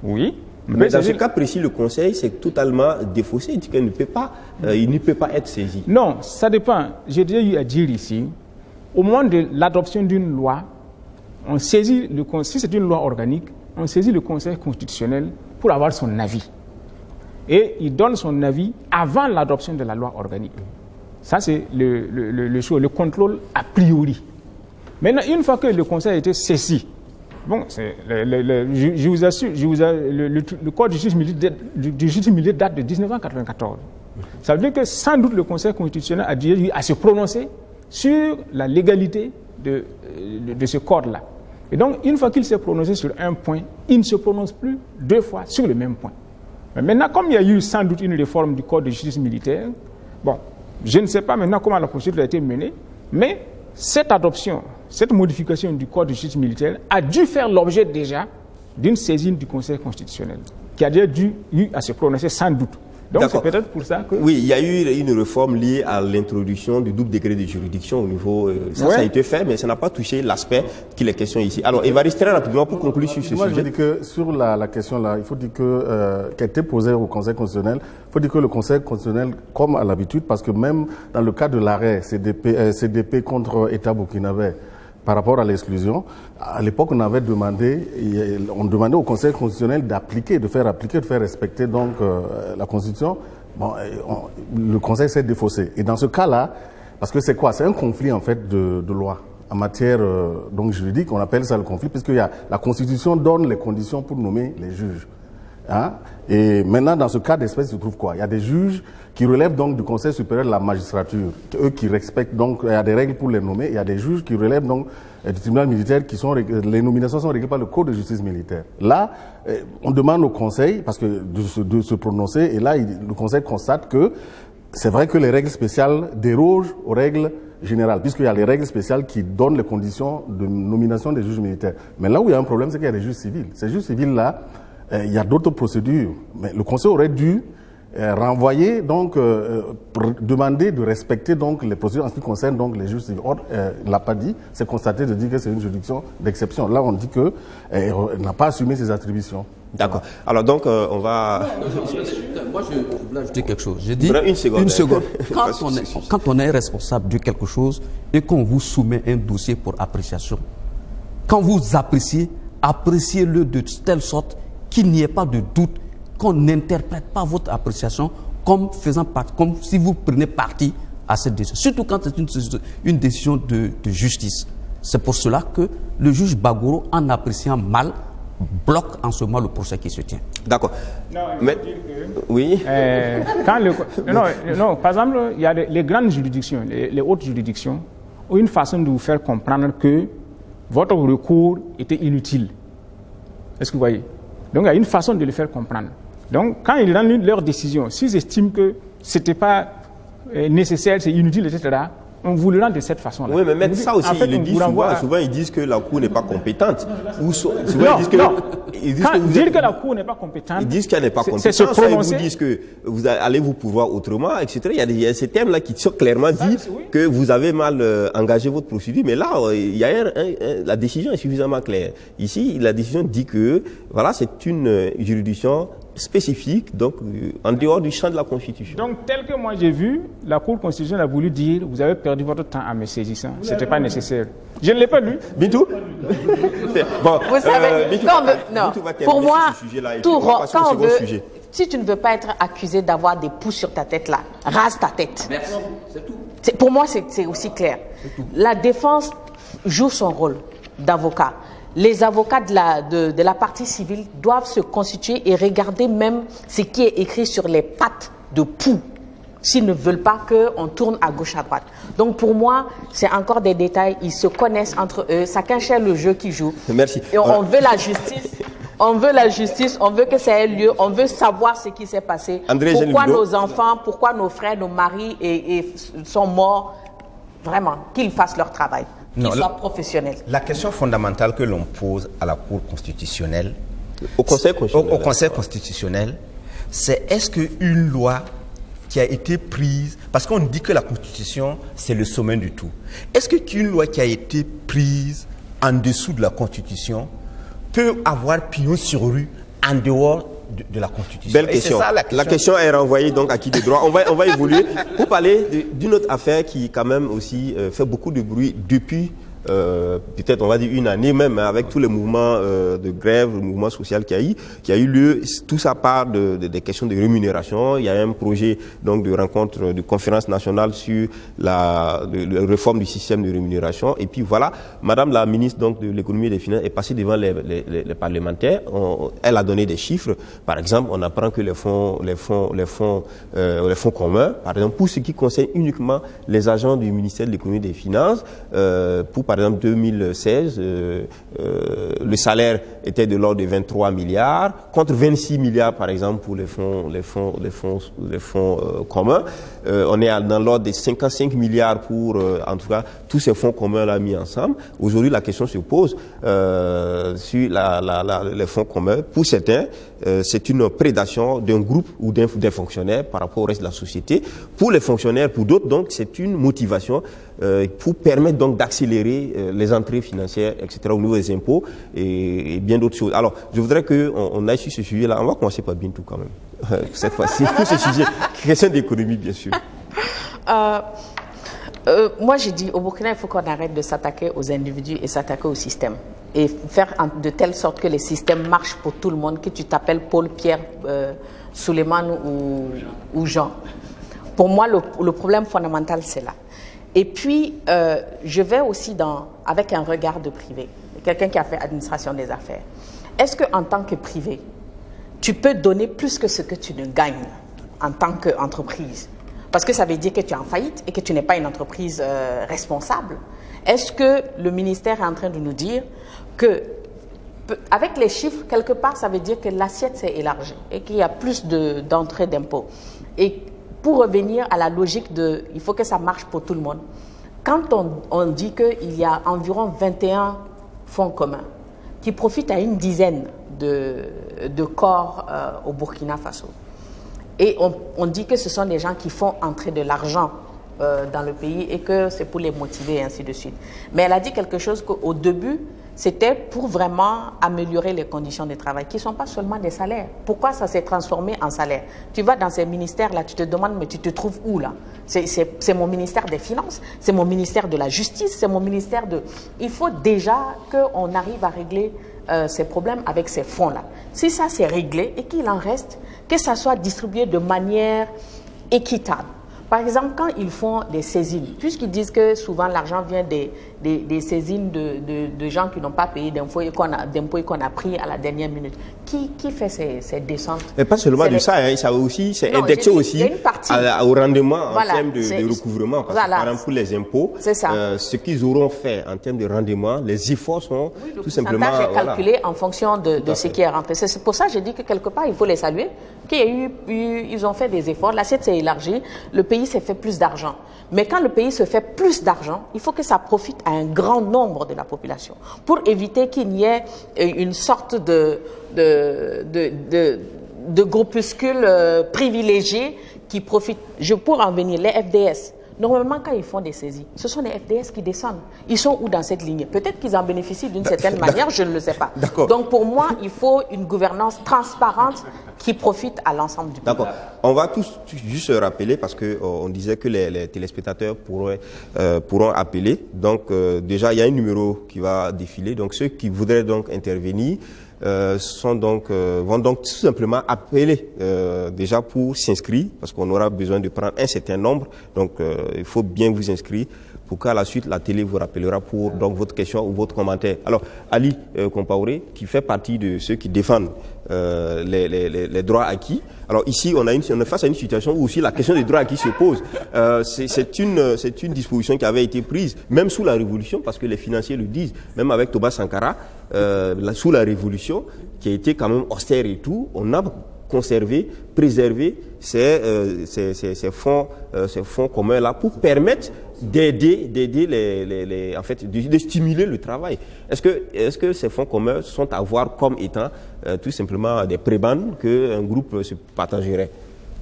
oui. Mais dans ce cas précis, le Conseil, c'est totalement défaussé. Il dit qu'il ne peut pas, être saisi. Non, ça dépend. J'ai déjà eu à dire ici, au moment de l'adoption d'une loi, on saisit le Conseil, si c'est une loi organique, on saisit le Conseil constitutionnel pour avoir son avis. Et il donne son avis avant l'adoption de la loi organique. Ça, c'est le contrôle a priori. Maintenant, une fois que le Conseil a été saisi, bon, je vous assure, le code de justice militaire date de 1994. Ça veut dire que sans doute le Conseil constitutionnel a dû se prononcer sur la légalité de ce code-là. Et donc, une fois qu'il s'est prononcé sur un point, il ne se prononce plus deux fois sur le même point. Mais maintenant, comme il y a eu sans doute une réforme du code de justice militaire, bon, je ne sais pas maintenant comment la procédure a été menée, mais cette adoption, cette modification du code de justice militaire a dû faire l'objet déjà d'une saisine du Conseil constitutionnel, qui a déjà dû se prononcer sans doute. Donc c'est peut-être pour ça que... Oui, il y a eu une réforme liée à l'introduction du double degré de juridiction au niveau... Ça a été fait, mais ça n'a pas touché l'aspect qu'il est question ici. Alors, Évariste, très rapidement pour conclure sur ce sujet. Moi, je dis que sur la question là, il faut dire que, qui a été posée au Conseil constitutionnel, il faut dire que le Conseil constitutionnel, comme à l'habitude, parce que même dans le cas de l'arrêt CDP contre État burkinabé, par rapport à l'exclusion, à l'époque, on demandait au Conseil constitutionnel d'appliquer, de faire respecter donc la Constitution. Bon, le Conseil s'est défaussé. Et dans ce cas-là, parce que c'est quoi? C'est un conflit en fait de loi en matière donc juridique. On appelle ça le conflit, puisque la Constitution donne les conditions pour nommer les juges. Hein? Et maintenant, dans ce cas d'espèce, il se trouve quoi? Il y a des juges qui relèvent donc du Conseil supérieur de la magistrature, eux qui respectent donc, il y a des règles pour les nommer, il y a des juges qui relèvent donc du tribunal militaire qui les nominations sont réglées par le code de justice militaire. Là, on demande au Conseil, parce que de se prononcer, et là, le Conseil constate que c'est vrai que les règles spéciales dérogent aux règles générales, puisqu'il y a les règles spéciales qui donnent les conditions de nomination des juges militaires. Mais là où il y a un problème, c'est qu'il y a des juges civils. Ces juges civils-là, il y a d'autres procédures, mais le Conseil aurait dû renvoyer, donc, demander de respecter donc les procédures en ce qui concerne donc les juges civils. Or, il l'a pas dit, c'est constaté de dire que c'est une juridiction d'exception. Là, on dit que n'a pas assumé ses attributions. D'accord. Alors donc, on va... Moi, je voulais ajouter quelque chose. J'ai dit une seconde. Quand on est responsable de quelque chose et qu'on vous soumet un dossier pour appréciation, quand vous appréciez, appréciez-le de telle sorte qu'il n'y ait pas de doute, qu'on n'interprète pas votre appréciation comme si vous prenez parti à cette décision. Surtout quand c'est une décision de justice. C'est pour cela que le juge Bagoro, en appréciant mal, bloque en ce moment le procès qui se tient. D'accord. Mais oui. Non, par exemple, il y a les grandes juridictions, les hautes juridictions, ont une façon de vous faire comprendre que votre recours était inutile. Est-ce que vous voyez? Donc, il y a une façon de le faire comprendre. Donc, quand ils rendent leur décision, s'ils estiment que ce n'était pas nécessaire, c'est inutile, etc., on vous le rend de cette façon-là. Oui, mais même ça aussi, ils le disent souvent, ils disent que la Cour n'est pas compétente. Dire que la Cour n'est pas compétente, ils disent qu'elle n'est pas compétente. Soit ils vous disent que vous allez vous pouvoir autrement, etc. Il y a ces thèmes-là qui sont clairement dit que vous avez mal engagé votre procédure. Mais là, il y a la décision est suffisamment claire. Ici, la décision dit que voilà, c'est une juridiction spécifique, donc en dehors du champ de la Constitution. Donc, tel que moi j'ai vu, la Cour constitutionnelle a voulu dire vous avez perdu votre temps en me saisissant. Ce n'était pas nécessaire. Je ne l'ai pas lu. Bintou. Bon, vous savez, Bintou, pour moi, Si tu ne veux pas être accusé d'avoir des poux sur ta tête là, rase ta tête. Merci, c'est tout. Pour moi, c'est aussi clair. La défense joue son rôle d'avocat. Les avocats de la partie civile doivent se constituer et regarder même ce qui est écrit sur les pattes de poux, s'ils ne veulent pas qu'on tourne à gauche, à droite. Donc pour moi, c'est encore des détails. Ils se connaissent entre eux. Chacun cherche le jeu qu'ils jouent. Merci. Et on veut la justice. On veut la justice, on veut que ça ait lieu, on veut savoir ce qui s'est passé. Pourquoi nos enfants, pourquoi nos frères, nos maris sont morts. Vraiment, qu'ils fassent leur travail, qu'ils soient professionnels. La question fondamentale que l'on pose à la Cour constitutionnelle, au Conseil constitutionnel, c'est est-ce qu'une loi qui a été prise, parce qu'on dit que la Constitution, c'est le sommet du tout. Est-ce qu'une loi qui a été prise en dessous de la Constitution peut avoir pignon sur rue en dehors de la Constitution? Belle question. Ça, la question est renvoyée donc à qui de droit. On va évoluer pour parler d'une autre affaire qui quand même aussi fait beaucoup de bruit depuis peut-être on va dire une année même, avec tous les mouvements de grève, le mouvement social qui a eu lieu. Tout ça part des questions de rémunération. Il y a un projet donc de rencontre, de conférence nationale sur la réforme du système de rémunération. Et puis voilà, Madame la ministre donc de l'économie et des finances est passée devant les parlementaires. Elle a donné des chiffres. Par exemple, on apprend que les fonds communs, par exemple, pour ce qui concerne uniquement les agents du ministère de l'économie et des finances, par exemple 2016, le salaire était de l'ordre de 23 milliards, contre 26 milliards par exemple pour les fonds communs. On est dans l'ordre de 55 milliards pour, en tout cas, tous ces fonds communs là mis ensemble. Aujourd'hui, la question se pose sur les fonds communs. Pour certains, c'est une prédation d'un groupe ou des fonctionnaires par rapport au reste de la société. Pour les fonctionnaires, pour d'autres, donc, c'est une motivation pour permettre donc d'accélérer les entrées financières, etc., au niveau des impôts et bien d'autres choses. Alors, je voudrais qu'on aille sur ce sujet-là. On va commencer par Bintou quand même, cette fois-ci, pour ce sujet. Question d'économie, bien sûr. Moi, j'ai dit, au Burkina, il faut qu'on arrête de s'attaquer aux individus et s'attaquer au système. Et faire de telle sorte que les systèmes marchent pour tout le monde, que tu t'appelles Paul, Pierre, Souleymane ou Jean. Pour moi, le problème fondamental, c'est là. Et puis, je vais aussi avec un regard de privé, quelqu'un qui a fait administration des affaires. Est-ce qu'en tant que privé, tu peux donner plus que ce que tu ne gagnes en tant qu'entreprise? Parce que ça veut dire que tu es en faillite et que tu n'es pas une entreprise responsable. Est-ce que le ministère est en train de nous dire que, avec les chiffres, quelque part, ça veut dire que l'assiette s'est élargie et qu'il y a plus d'entrées d'impôts? Et pour revenir à la logique il faut que ça marche pour tout le monde. Quand on dit qu'il y a environ 21 fonds communs qui profitent à une dizaine de corps au Burkina Faso, et on dit que ce sont des gens qui font entrer de l'argent dans le pays et que c'est pour les motiver et ainsi de suite. Mais elle a dit quelque chose qu'au début, c'était pour vraiment améliorer les conditions de travail, qui ne sont pas seulement des salaires. Pourquoi ça s'est transformé en salaire? Tu vas dans ces ministères-là, tu te demandes, mais tu te trouves où là? C'est mon ministère des Finances, c'est mon ministère de la Justice, c'est mon ministère de... Il faut déjà qu'on arrive à régler ces problèmes avec ces fonds-là. Si ça c'est réglé et qu'il en reste, que ça soit distribué de manière équitable. Par exemple, quand ils font des saisines, puisqu'ils disent que souvent l'argent vient des saisines de gens qui n'ont pas payé d'impôts et qu'on a pris à la dernière minute, qui fait ces descentes? Mais pas seulement de ça, hein, ça aussi, c'est indexé aussi au rendement en termes de recouvrement. Parce que par exemple, pour les impôts, ce qu'ils auront fait en termes de rendement, les efforts sont tout simplement... Le pourcentage est calculé en fonction de ce qui est rentré. C'est pour ça que j'ai dit que quelque part, il faut les saluer, qu'ils ont fait des efforts, l'assiette s'est élargie, le pays s'est fait plus d'argent. Mais quand le pays se fait plus d'argent, il faut que ça profite à un grand nombre de la population pour éviter qu'il y ait une sorte de groupuscules privilégiés qui profitent. Pour en venir, les FDS. Normalement, quand ils font des saisies, ce sont les FDS qui descendent. Ils sont où dans cette ligne? Peut-être qu'ils en bénéficient d'une certaine manière, je ne le sais pas. Donc pour moi, il faut une gouvernance transparente qui profite à l'ensemble du pays. D'accord. On va tous juste se rappeler, parce qu'on disait que les téléspectateurs pourront appeler. Donc déjà, il y a un numéro qui va défiler. Donc ceux qui voudraient donc intervenir, vont donc tout simplement appeler déjà pour s'inscrire, parce qu'on aura besoin de prendre un certain nombre. Donc il faut bien vous inscrire pour qu'à la suite la télé vous rappellera pour donc votre question ou votre commentaire. Alors Ali Compaoré, qui fait partie de ceux qui défendent les droits acquis. Alors ici on est face à une situation où aussi la question des droits acquis se pose. C'est une disposition qui avait été prise même sous la Révolution, parce que les financiers le disent, même avec Thomas Sankara, sous la Révolution, qui a été quand même austère et tout, on a conserver, préserver ces fonds communs-là pour permettre d'aider en fait, de stimuler le travail. Est-ce que ces fonds communs sont à voir comme étant tout simplement des prébendes qu'un groupe se partagerait?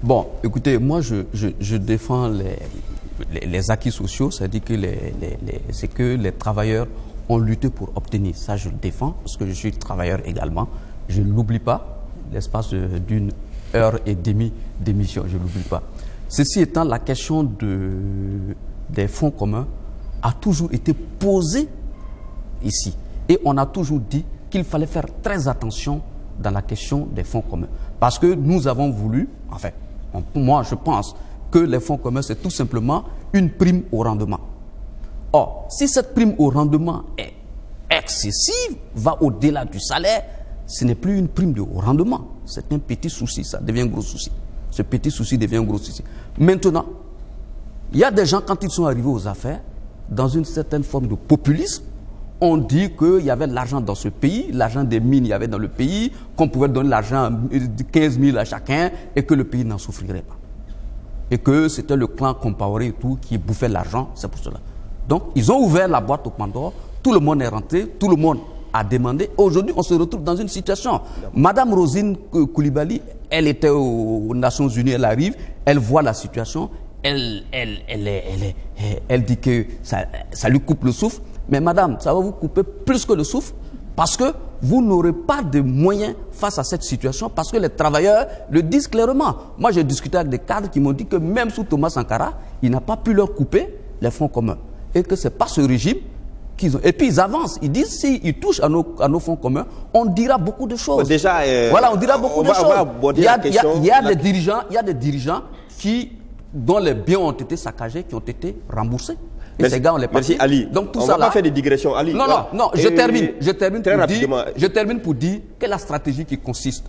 Bon, écoutez, moi je défends les acquis sociaux, c'est-à-dire que c'est que les travailleurs ont lutté pour obtenir. Ça, je le défends, parce que je suis travailleur également. Je ne l'oublie pas. L'espace d'une heure et demie d'émission, je ne l'oublie pas. Ceci étant, la question des fonds communs a toujours été posée ici. Et on a toujours dit qu'il fallait faire très attention dans la question des fonds communs. Parce que nous avons voulu, enfin, moi je pense que les fonds communs, c'est tout simplement une prime au rendement. Or, si cette prime au rendement est excessive, va au-delà du salaire, ce n'est plus une prime de haut rendement. C'est un petit souci, ça devient un gros souci. Ce petit souci devient un gros souci. Maintenant, il y a des gens, quand ils sont arrivés aux affaires, dans une certaine forme de populisme, on dit qu'il y avait de l'argent dans ce pays, l'argent des mines il y avait dans le pays, qu'on pouvait donner l'argent de 15 000 à chacun et que le pays n'en souffrirait pas. Et que c'était le clan Compaoré et tout qui bouffait l'argent, c'est pour cela. Donc, ils ont ouvert la boîte au Pandore, tout le monde est rentré, tout le monde a demandé. Aujourd'hui, on se retrouve dans une situation. Madame Rosine Koulibaly, elle était aux Nations Unies, elle arrive, elle voit la situation, elle dit que ça lui coupe le souffle. Mais madame, ça va vous couper plus que le souffle, parce que vous n'aurez pas de moyens face à cette situation, parce que les travailleurs le disent clairement. Moi, j'ai discuté avec des cadres qui m'ont dit que même sous Thomas Sankara, il n'a pas pu leur couper les fonds communs. Et que ce n'est pas ce régime qu'ils ont. Et puis ils avancent, ils disent s'ils touchent à nos fonds communs, on dira beaucoup de choses. Déjà, voilà, on dira beaucoup de choses. Il y a des dirigeants dont les biens ont été saccagés, qui ont été remboursés. Et ces gars, on les paye. Merci Ali. Donc tout on ça va pas faire des digressions. Ali, non, je termine pour dire que la stratégie qui consiste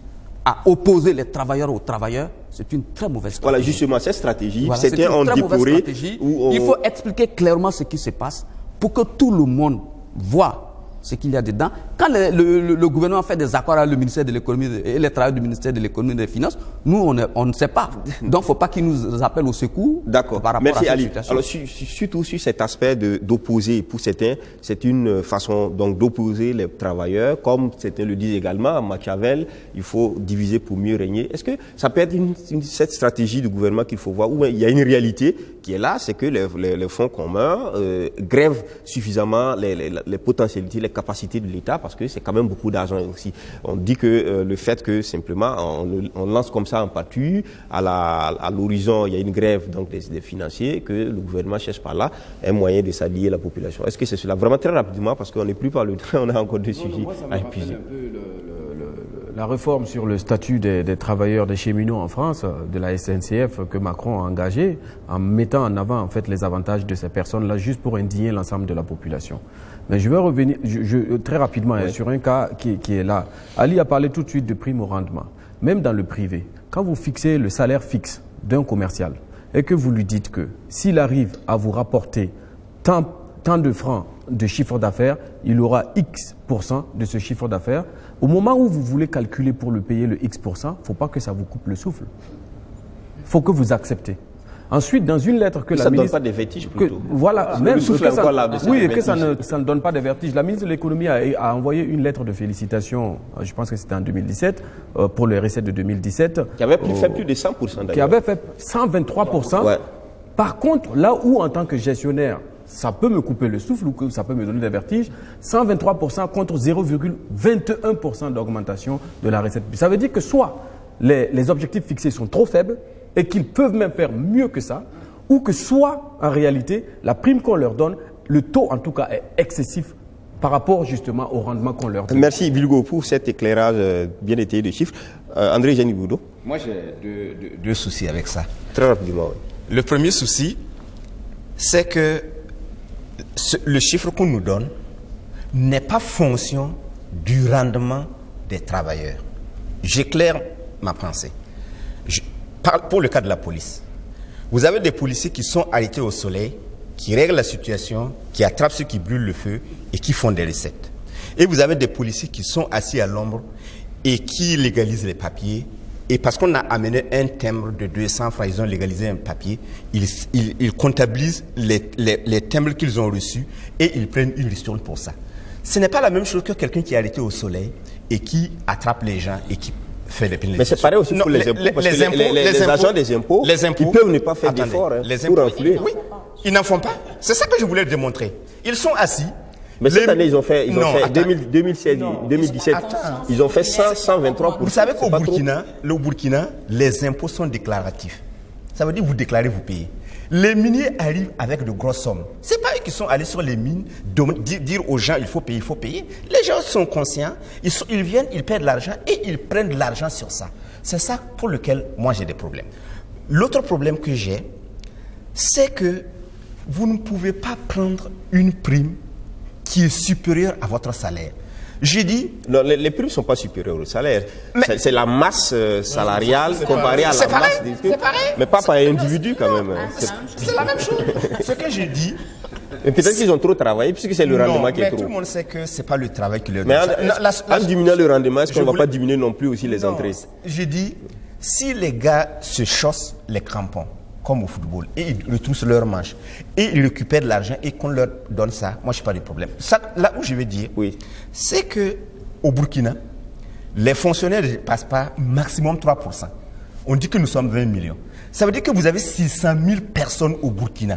à opposer les travailleurs aux travailleurs, c'est une très mauvaise stratégie. Voilà, justement, cette stratégie, c'était en décoré. Il faut expliquer clairement ce qui se passe pour que tout le monde voit ce qu'il y a dedans. Quand le gouvernement fait des accords avec le ministère de l'économie et les travailleurs du ministère de l'économie et des finances, nous, on ne sait pas. Donc, il ne faut pas qu'ils nous appellent au secours. D'accord. Par rapport Merci à cette Ali. situation. Alors, surtout sur cet aspect d'opposer, pour certains, c'est une façon donc d'opposer les travailleurs, comme certains le disent également, Machiavel, il faut diviser pour mieux régner. Est-ce que ça peut être cette stratégie du gouvernement qu'il faut voir, où il y a une réalité qui est là, c'est que les fonds communs grèvent suffisamment les potentialités, les capacités de l'État, parce que c'est quand même beaucoup d'argent aussi. On dit que le fait que simplement on lance comme ça en pâture, à l'horizon il y a une grève donc des financiers, que le gouvernement cherche par là un moyen de s'allier la population. Est-ce que c'est cela? Vraiment très rapidement, parce qu'on n'est plus par le temps, on a encore des sujets à épuiser. La réforme sur le statut des travailleurs, des cheminots en France, de la SNCF, que Macron a engagée, en mettant en avant en fait les avantages de ces personnes-là, juste pour indigner l'ensemble de la population. Mais je vais revenir très rapidement sur un cas qui est là. Ali a parlé tout de suite de prime au rendement. Même dans le privé, quand vous fixez le salaire fixe d'un commercial et que vous lui dites que s'il arrive à vous rapporter tant de francs de chiffre d'affaires, il aura X% de ce chiffre d'affaires. Au moment où vous voulez calculer pour le payer le X%, il ne faut pas que ça vous coupe le souffle. Il faut que vous acceptez. Ensuite, dans une lettre que la ministre... Ça ne donne pas des vertiges plutôt. Voilà, même le souffle encore là. Oui, que ça ne donne pas des vertiges. La ministre de l'économie a envoyé une lettre de félicitations, je pense que c'était en 2017, pour les recettes de 2017. Qui avait fait plus de 100% d'ailleurs. Qui avait fait 123%. Ouais. Par contre, là où en tant que gestionnaire, ça peut me couper le souffle ou que ça peut me donner des vertiges, 123% contre 0,21% d'augmentation de la recette. Ça veut dire que soit les objectifs fixés sont trop faibles et qu'ils peuvent même faire mieux que ça, ou que soit, en réalité, la prime qu'on leur donne, le taux en tout cas est excessif par rapport justement au rendement qu'on leur donne. Merci Bilgo pour cet éclairage bien étayé de chiffres. André Janiboudo. Moi j'ai deux soucis avec ça. Très rapidement. Oui. Le premier souci, c'est que le chiffre qu'on nous donne n'est pas fonction du rendement des travailleurs. J'éclaire ma pensée. Je parle pour le cas de la police. Vous avez des policiers qui sont arrêtés au soleil, qui règlent la situation, qui attrapent ceux qui brûlent le feu et qui font des recettes. Et vous avez des policiers qui sont assis à l'ombre et qui légalisent les papiers. Et parce qu'on a amené un timbre de 200 francs, ils ont légalisé un papier, ils comptabilisent les timbres qu'ils ont reçus et ils prennent une ristourne pour ça. Ce n'est pas la même chose que quelqu'un qui est arrêté au soleil et qui attrape les gens et qui fait des pénalisations. Mais c'est pareil aussi pour les impôts, parce que les agents des impôts, ils peuvent ne pas faire d'efforts pour enfler. Oui, ils n'en font pas. C'est ça que je voulais démontrer. Ils sont assis. Mais cette année, ils ont fait 2016, 2017, ils ont fait 123%. Vous savez qu'au Burkina, les impôts sont déclaratifs. Ça veut dire que vous déclarez, vous payez. Les miniers arrivent avec de grosses sommes. Ce n'est pas eux qui sont allés sur les mines dire aux gens il faut payer, il faut payer. Les gens sont conscients, ils viennent, ils perdent de l'argent et ils prennent de l'argent sur ça. C'est ça pour lequel moi j'ai des problèmes. L'autre problème que j'ai, c'est que vous ne pouvez pas prendre une prime qui est supérieure à votre salaire. J'ai dit... Non, les primes ne sont pas supérieures au salaire. C'est la masse salariale comparée à la masse des trucs. Mais pas par individu quand même. C'est la même chose. Ce que j'ai dit... Et peut-être qu'ils ont trop travaillé puisque c'est le rendement qui est trop. Tout le monde sait que ce n'est pas le travail qui leur donne. Mais en diminuant le rendement, est-ce qu'on ne va pas diminuer non plus aussi les entrées? J'ai dit, si les gars se chaussent les crampons, comme au football, et ils retroussent leurs manches, et ils récupèrent de l'argent, et qu'on leur donne ça, moi je n'ai pas de problème. Ça, là où je vais dire, c'est qu'au Burkina, les fonctionnaires ne passent pas maximum 3%. On dit que nous sommes 20 millions. Ça veut dire que vous avez 600 000 personnes au Burkina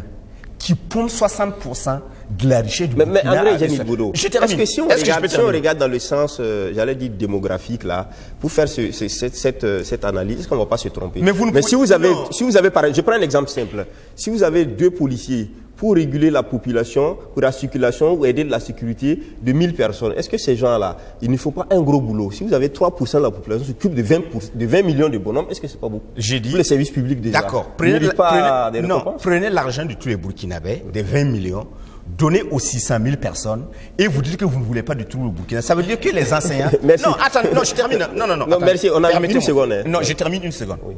qui pompent 60% de la richesse du Burkina. Mais André Janiboudo, est-ce que si on regarde dans le sens, j'allais dire démographique là, pour faire cette analyse, est-ce qu'on ne va pas se tromper? Mais si vous avez, je prends un exemple simple. Si vous avez 2 policiers pour réguler la population, pour la circulation ou aider de la sécurité de 1000 personnes, est-ce que ces gens-là, il ne faut pas un gros boulot? Si vous avez 3% de la population qui s'occupe de 20 millions de bonhommes, est-ce que c'est pas beaucoup? J'ai dit... Pour les services publics déjà. D'accord. Prenez l'argent de tous les Burkinabés, des 20 millions, donnez aux 600 000 personnes et vous dites que vous ne voulez pas du tout le Burkina. Ça veut dire que les enseignants... Merci. Non, attendez, non, je termine. Non, merci, on a une seconde. Non, je termine une seconde. Oui.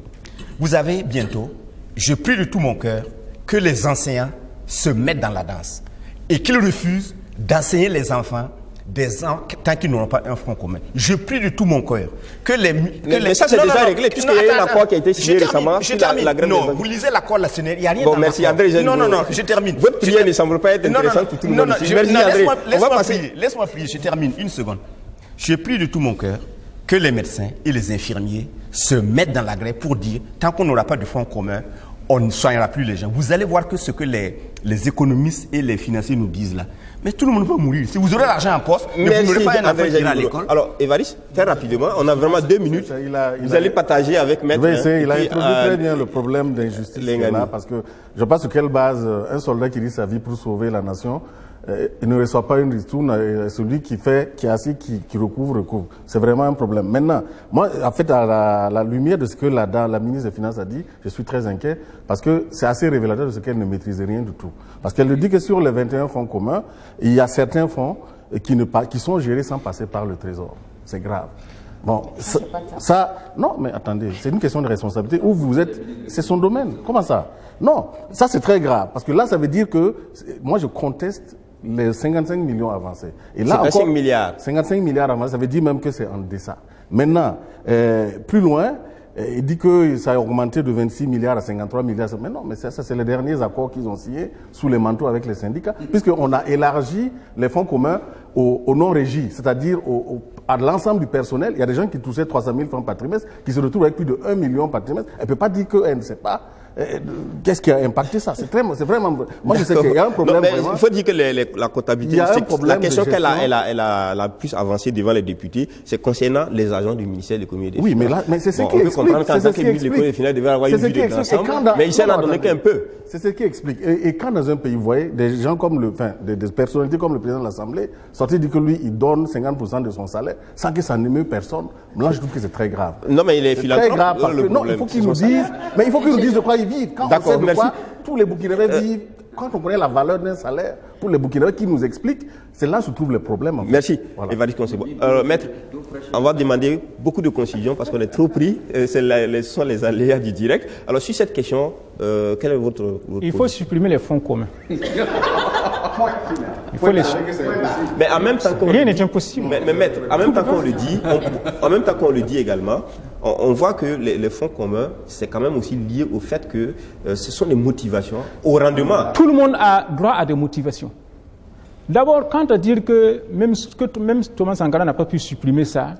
Vous avez bientôt, je prie de tout mon cœur, que les enseignants se mettent dans la danse et qu'ils refusent d'enseigner les enfants tant qu'ils n'auront pas un front commun. Je prie de tout mon cœur que les... Mais ça c'est déjà réglé puisqu'il y a eu un accord qui a été signé récemment sur la grève. Non, vous lisez l'accord là, il n'y a rien dans l'accord. Merci André. Non, je termine. Votre prière ne semble pas être intéressante pour tout le monde. Merci André. Laisse-moi prier, je termine une seconde. Je prie de tout mon cœur que les médecins et les infirmiers se mettent dans la grève pour dire tant qu'on n'aura pas de front commun, on ne soignera plus les gens. Vous allez voir que ce que les économistes et les financiers nous disent là, mais tout le monde va mourir. Si vous aurez l'argent en poste, mais vous n'aurez pas un enfant qui ira à l'école. Alors, Évariste, très rapidement, on a vraiment 2 minutes. Vous allez partager avec Maître. Il a introduit très bien le problème d'injustice là, parce que je ne sais pas sur quelle base un soldat qui risque sa vie pour sauver la nation, il ne reçoit pas une ristourne, celui qui est assis, qui recouvre. C'est vraiment un problème. Maintenant, moi, en fait, à la lumière de ce que la ministre des Finances a dit, je suis très inquiet parce que c'est assez révélateur de ce qu'elle ne maîtrise rien du tout. Parce qu'elle dit que sur les 21 fonds communs, il y a certains fonds qui sont gérés sans passer par le Trésor. C'est grave. Bon, non, mais attendez, c'est une question de responsabilité. Où vous êtes, c'est son domaine. Comment ça? Non, ça c'est très grave. Parce que là, ça veut dire que, moi je conteste les 55 millions avancés. Et là 55 milliards. 55 milliards avancés, ça veut dire même que c'est en deçà. Maintenant, plus loin, il dit que ça a augmenté de 26 milliards à 53 milliards. Mais non, mais ça c'est les derniers accords qu'ils ont signés sous les manteaux avec les syndicats, puisqu'on a élargi les fonds communs aux non-régis, c'est-à-dire à l'ensemble du personnel. Il y a des gens qui touchaient 300 000 francs par trimestre, qui se retrouvent avec plus de 1 million par trimestre. Elle ne peut pas dire qu'elle ne sait pas Qu'est-ce qui a impacté ça? C'est vraiment... Moi, je sais qu'il y a un problème. Non, mais vraiment. il faut dire que la comptabilité, la question qu'elle a la plus avancée devant les députés, c'est concernant les agents du ministère de l'économie et des Oui, finances. mais c'est ce qui on explique. peut comprendre qu'en tant que ministre de l'économie et des finances, il devait avoir une vue de l'ensemble, mais il s'en a donné qu'un peu. C'est ce qui explique. Et quand dans un pays, vous voyez, des gens comme des personnalités comme le président de l'Assemblée sortir dire que lui, il donne 50% de son salaire sans que ça n'émeut personne, là, je trouve que c'est très grave. Non, mais il est philanthrope. Très grave parce que, non, il faut qu'il nous dise, mais il faut qu'il nous dise de quoi il vit. Quand on sait de quoi tous les Burkinabés vivent, quand on connaît la valeur d'un salaire, pour les Burkinabés qui nous expliquent, c'est là où se trouve le problème. En fait. Merci, voilà. Évariste Consebo. Maître, on va demander beaucoup de concision parce qu'on est trop pris. Ce sont les aléas du direct. Alors, sur cette question, quel est votre Il faut supprimer les fonds communs. Il faut les Mais en même temps qu'on rien n'est impossible. Mais maître, en même temps qu'on le dit, en même temps qu'on le dit également, on voit que les fonds communs, c'est quand même aussi lié au fait que ce sont des motivations au rendement. Tout le monde a droit à des motivations. D'abord, quant à dire que même Thomas Sankara n'a pas pu supprimer ça,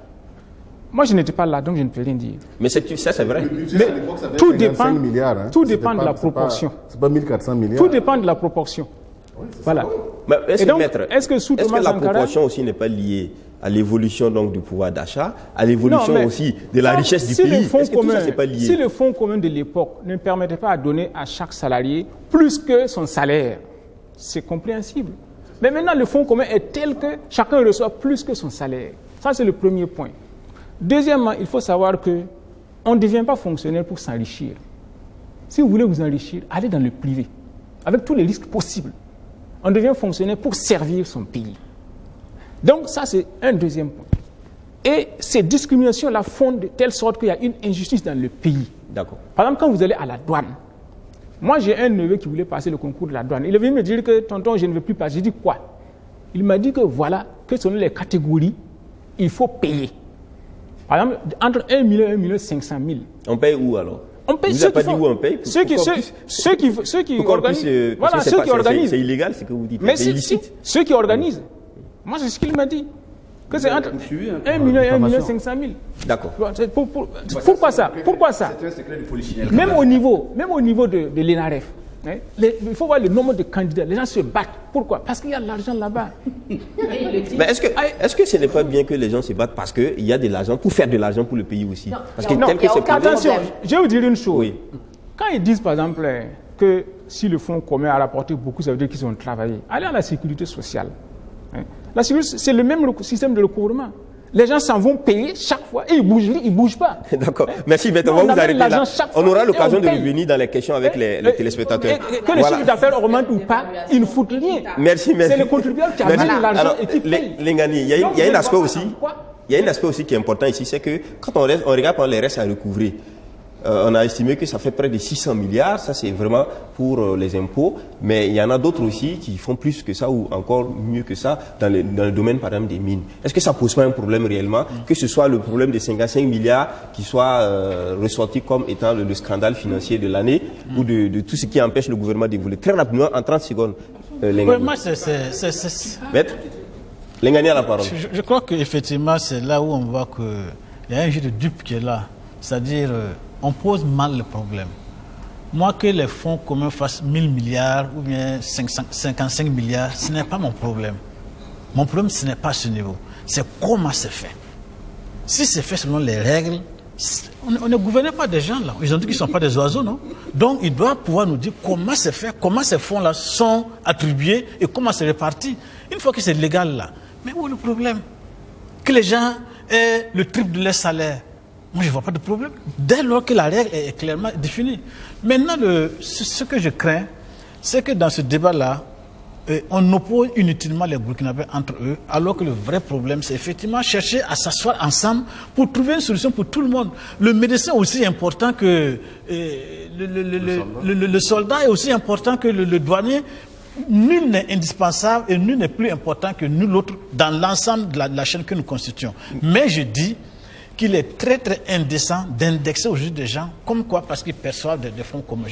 moi je n'étais pas là, donc je ne peux rien dire. Mais ça c'est vrai. Mais tout dépend, milliards, hein. tout dépend de la proportion. C'est pas 1400 milliards. Tout dépend de la proportion. Oui, voilà. Mais est-ce que, maître, est-ce que la proportion aussi n'est pas liée à l'évolution donc du pouvoir d'achat, à l'évolution aussi de la richesse du pays? Est-ce que tout ça c'est pas lié? Si le fonds commun de l'époque ne permettait pas de donner à chaque salarié plus que son salaire, c'est compréhensible. Mais maintenant, le fonds commun est tel que chacun reçoit plus que son salaire. Ça, c'est le premier point. Deuxièmement, il faut savoir qu'on ne devient pas fonctionnaire pour s'enrichir. Si vous voulez vous enrichir, allez dans le privé, avec tous les risques possibles. On devient fonctionnaire pour servir son pays. Donc ça, c'est un deuxième point. Et ces discriminations-là font de telle sorte qu'il y a une injustice dans le pays. D'accord. Par exemple, quand vous allez à la douane, moi j'ai un neveu qui voulait passer le concours de la douane. Il est venu me dire que tonton, je ne veux plus passer. J'ai dit quoi? Il m'a dit que voilà, que selon les catégories, il faut payer. Par exemple, entre 1 million et 1 million 500 000. On paye où alors? On paye ceux qui font. Où on paye? Ceux qui organisent. Voilà, ceux qui organisent. C'est illégal ce que vous dites. Mais c'est illicite. Ceux qui organisent. Moi, c'est ce qu'il m'a dit. Que c'est entre 1 million et 1 million 500 000. D'accord. Pourquoi ça? Pourquoi ça? C'est un secret de polichinelle. Même au niveau de l'ENAREF, hein, il faut voir le nombre de candidats. Les gens se battent. Pourquoi? Parce qu'il y a de l'argent là-bas. Mais est-ce que ce n'est pas bien que les gens se battent parce qu'il y a de l'argent pour faire de l'argent pour le pays aussi? Parce que tel que c'est attention, je vais vous dire une chose. Oui. Quand ils disent par exemple que si le fonds commun a rapporté beaucoup, ça veut dire qu'ils ont travaillé. Allez à la sécurité sociale. Hein. La sécurité, c'est le même système de recouvrement. Les gens s'en vont payer chaque fois et ils ne bougent pas. D'accord. Merci, mais on va vous arrêter là. On aura l'occasion de revenir dans les questions avec les téléspectateurs. Que le chiffre d'affaires augmente ou pas, ils ne foutent rien. Merci. C'est le contribuable qui amène l'argent et qui paye. Lengani, il y a un aspect aussi qui est important ici, c'est que quand on regarde les restes à recouvrer, on a estimé que ça fait près de 600 milliards, ça c'est vraiment pour les impôts, mais il y en a d'autres aussi qui font plus que ça ou encore mieux que ça dans le domaine par exemple des mines. Est-ce que ça pose pas un problème réellement, que ce soit le problème des 55 milliards qui soit ressorti comme étant le scandale financier de l'année ou de tout ce qui empêche le gouvernement d'évoluer? Très rapidement, en 30 secondes, Lengani. Moi, Maître, Lengani a la parole. Je crois qu'effectivement, c'est là où on voit qu'il y a un jeu de dupe qui est là. C'est-à-dire, on pose mal le problème. Moi, que les fonds communs fassent 1000 milliards ou bien 55 milliards, ce n'est pas mon problème. Mon problème, ce n'est pas ce niveau. C'est comment c'est fait. Si c'est fait selon les règles, on ne gouverne pas des gens là. Ils ont dit qu'ils ne sont pas des oiseaux, non? Donc, ils doivent pouvoir nous dire comment c'est fait, comment ces fonds-là sont attribués et comment c'est réparti. Une fois que c'est légal là. Mais où est le problème? Que les gens aient le triple de leur salaire. Moi, je ne vois pas de problème. Dès lors que la règle est clairement définie. Maintenant, ce que je crains, c'est que dans ce débat-là, on oppose inutilement les Burkinabés entre eux, alors que le vrai problème, c'est effectivement chercher à s'asseoir ensemble pour trouver une solution pour tout le monde. Le médecin est aussi important que le soldat est aussi important que le douanier. Nul n'est indispensable et nul n'est plus important que nul autre dans l'ensemble de la chaîne que nous constituons. Mais je dis qu'il est très très indécent d'indexer aujourd'hui des gens comme quoi parce qu'ils perçoivent des fonds communs.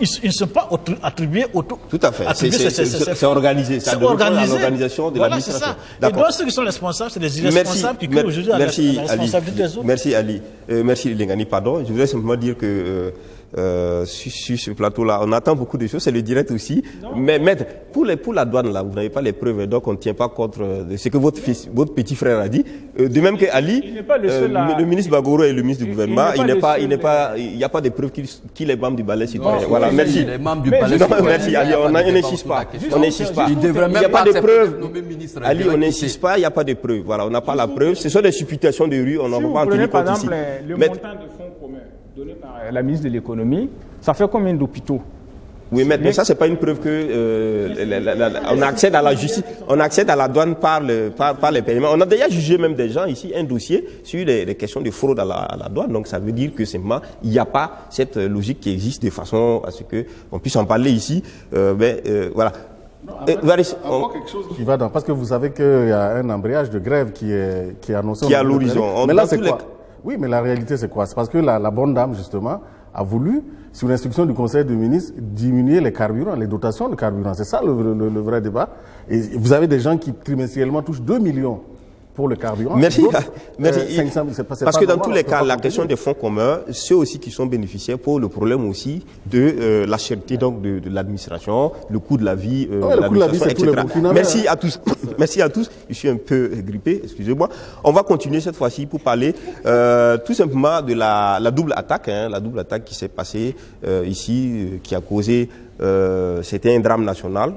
Ils ne sont pas attribués auto. Tout à fait. C'est organisé. C'est organisé. L'organisation de l'administration. Et donc ceux qui sont responsables, c'est des irresponsables qui courent aujourd'hui à la responsabilité des autres. Merci Ali. Merci Lengani, pardon. Je voudrais simplement dire que sur ce plateau-là, on attend beaucoup de choses, c'est le direct aussi. Non. Mais maître, pour la douane, là, vous n'avez pas les preuves, donc on ne tient pas compte de ce que votre petit frère a dit. De même que Ali, le ministre Bagoro et le ministre du gouvernement, il n'y a pas de preuves qu'il est membre du balai citoyen. Voilà, merci. Les membres du balai citoyen. Merci, Ali, on n'insiste pas. On n'insiste pas. Il n'y a pas de preuves. Ali, on n'insiste pas, il n'y a pas de preuves. Voilà, on n'a pas la preuve. Ce sont des supputations de rue, on n'en va pas en tenir compte ici. Par exemple, le montant de fonds communs donné par la ministre de l'économie, ça fait combien d'hôpitaux? Oui, mais ça, c'est pas une preuve que on accède à la justice, on accède à la douane par les paiements. On a déjà jugé même des gens ici un dossier sur les questions de fraude à la douane. Donc ça veut dire que simplement il n'y a pas cette logique qui existe de façon à ce que on puisse en parler ici. Voilà. Encore quelque chose qui va dans, parce que vous savez qu'il y a un embrayage de grève qui est annoncé. Qui est à l'horizon. Mais là, c'est quoi? Oui, mais la réalité, c'est quoi? C'est parce que la bonne dame, justement, a voulu, sous l'instruction du Conseil des ministres, diminuer les carburants, les dotations de carburant. C'est ça le vrai débat. Et vous avez des gens qui, trimestriellement, touchent 2 millions pour le carburant. Merci. Merci. 500, parce que dans tous les cas, la question des fonds communs, ceux aussi qui sont bénéficiaires pour le problème aussi de la cherté donc de l'administration, le coût de la vie, etc. Merci à tous. Merci à tous. Je suis un peu grippé, excusez-moi. On va continuer cette fois-ci pour parler tout simplement de la double attaque, la double attaque qui s'est passée ici, qui a causé c'était un drame national.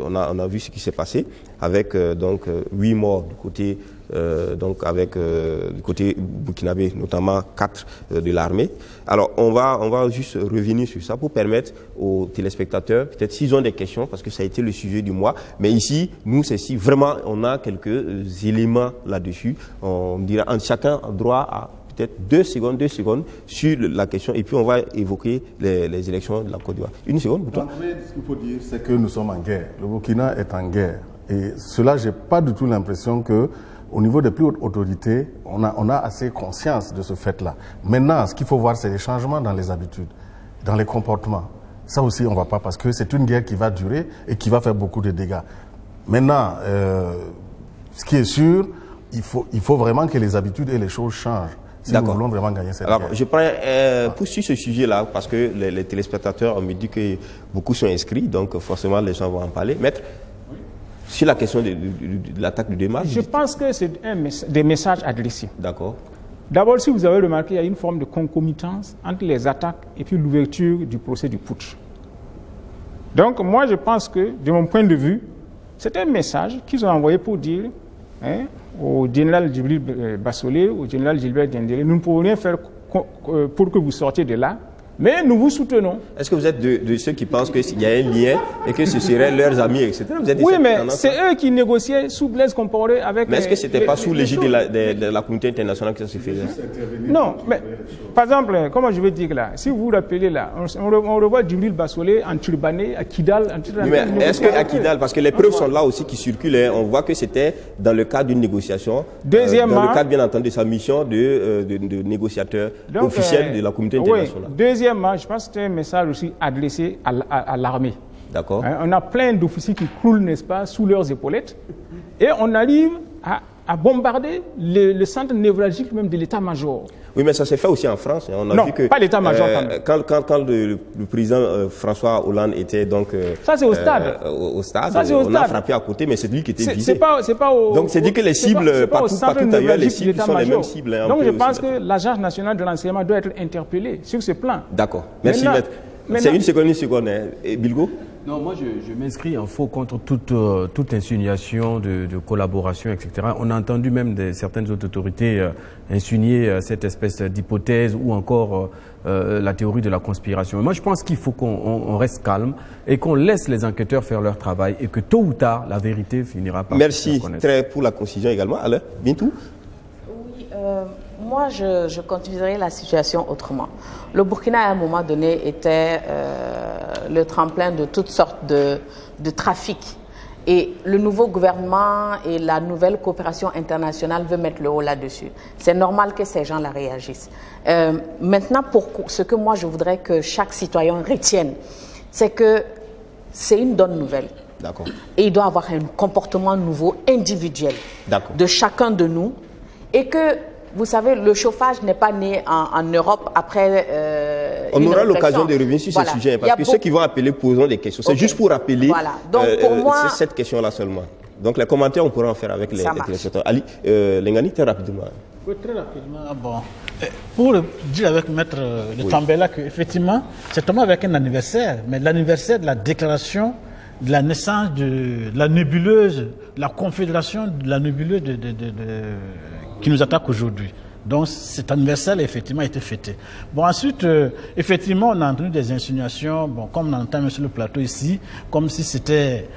On a vu ce qui s'est passé avec donc 8 morts du côté du côté burkinabé, notamment 4 de l'armée. Alors on va juste revenir sur ça pour permettre aux téléspectateurs, peut-être s'ils ont des questions, parce que ça a été le sujet du mois. Mais ici, nous, c'est si vraiment on a quelques éléments là-dessus. On dira chacun a droit à peut-être 2 secondes sur la question, et puis on va évoquer les élections de la Côte d'Ivoire. 1 seconde pour toi. Ce qu'il faut dire, c'est que nous sommes en guerre. Le Burkina est en guerre. Et cela, j'ai pas du tout l'impression que, au niveau des plus hautes autorités, on a assez conscience de ce fait-là. Maintenant, ce qu'il faut voir, c'est les changements dans les habitudes, dans les comportements. Ça aussi, on ne va pas, parce que c'est une guerre qui va durer et qui va faire beaucoup de dégâts. Maintenant, ce qui est sûr, il faut vraiment que les habitudes et les choses changent. Si nous voulons vraiment gagner cette guerre. Je prends pour sur ce sujet-là, parce que les téléspectateurs me disent que beaucoup sont inscrits, donc forcément les gens vont en parler. Maître, sur la question de l'attaque du démarche. Je pense que c'est des messages adressés. D'accord. D'abord, si vous avez remarqué, il y a une forme de concomitance entre les attaques et puis l'ouverture du procès du putsch. Donc moi, je pense que, de mon point de vue, c'est un message qu'ils ont envoyé pour dire au général Djibril Bassolé, au général Gilbert Diendéré, nous ne pouvons rien faire pour que vous sortiez de là, mais nous vous soutenons. Est-ce que vous êtes de ceux qui pensent qu'il y a un lien et que ce seraient leurs amis, etc. Vous êtes oui, mais c'est eux qui négociaient sous Blaise Compaoré avec... Mais est-ce que ce n'était pas sous l'égide de la communauté internationale que ça se faisait? Non, mais par exemple, comment je vais dire là, si vous vous rappelez là, on revoit Djibril Bassolé en turbané à Kidal. Mais est-ce qu'à Kidal, parce que les preuves sont là aussi qui circulent, on voit que c'était dans le cadre d'une négociation, deuxièmement, dans le cadre bien entendu de sa mission de négociateur officiel de la communauté internationale. Oui, deuxièmement, je pense que c'était un message aussi adressé à l'armée. D'accord. On a plein d'officiers qui croulent, n'est-ce pas, sous leurs épaulettes, et on arrive à bombarder le centre névralgique même de l'état-major. Oui, mais ça s'est fait aussi en France. On a non, vu que, pas l'état-major. Quand le président François Hollande était donc ça c'est au stade. Au stade, ça, on a frappé à côté, mais c'est lui qui était visé. C'est pas donc c'est dit que les cibles partout ailleurs, les cibles sont les mêmes cibles. Donc je pense que l'Agence nationale de renseignement doit être interpellée sur ce plan. D'accord. Merci maître. C'est une seconde. Bilgo? Non, moi je m'inscris en faux contre toute insinuation de collaboration, etc. On a entendu même certaines autres autorités insinuer cette espèce d'hypothèse ou encore la théorie de la conspiration. Moi je pense qu'il faut qu'on reste calme et qu'on laisse les enquêteurs faire leur travail et que tôt ou tard la vérité finira par se reconnaître. Merci très pour la concision également. Alain, Bintou? Oui, moi je considérais la situation autrement. Le Burkina à un moment donné était le tremplin de toutes sortes de trafics. Et le nouveau gouvernement et la nouvelle coopération internationale veut mettre le haut là-dessus. C'est normal que ces gens-là réagissent. Maintenant, ce que moi je voudrais que chaque citoyen retienne, c'est que c'est une bonne nouvelle. D'accord. Et il doit avoir un comportement nouveau, individuel, de chacun de nous. Et que vous savez, le chauffage n'est pas né en Europe après... on aura l'occasion de revenir sur ce sujet, parce que ceux qui vont appeler poseront des questions. C'est juste pour rappeler pour moi, cette question-là seulement. Donc les commentaires, on pourra en faire avec les téléspectateurs. Ali, Lengani, très rapidement. Oui, très rapidement. Bon, pour dire avec Maître de Tambela qu'effectivement, c'est tombé avec un anniversaire, mais l'anniversaire de la déclaration de la naissance de la nébuleuse, la confédération de la nébuleuse qui nous attaque aujourd'hui. Donc cet anniversaire, effectivement, a été fêté. Bon, ensuite, effectivement, on a entendu des insinuations, bon, comme on entend sur le plateau ici, comme si c'était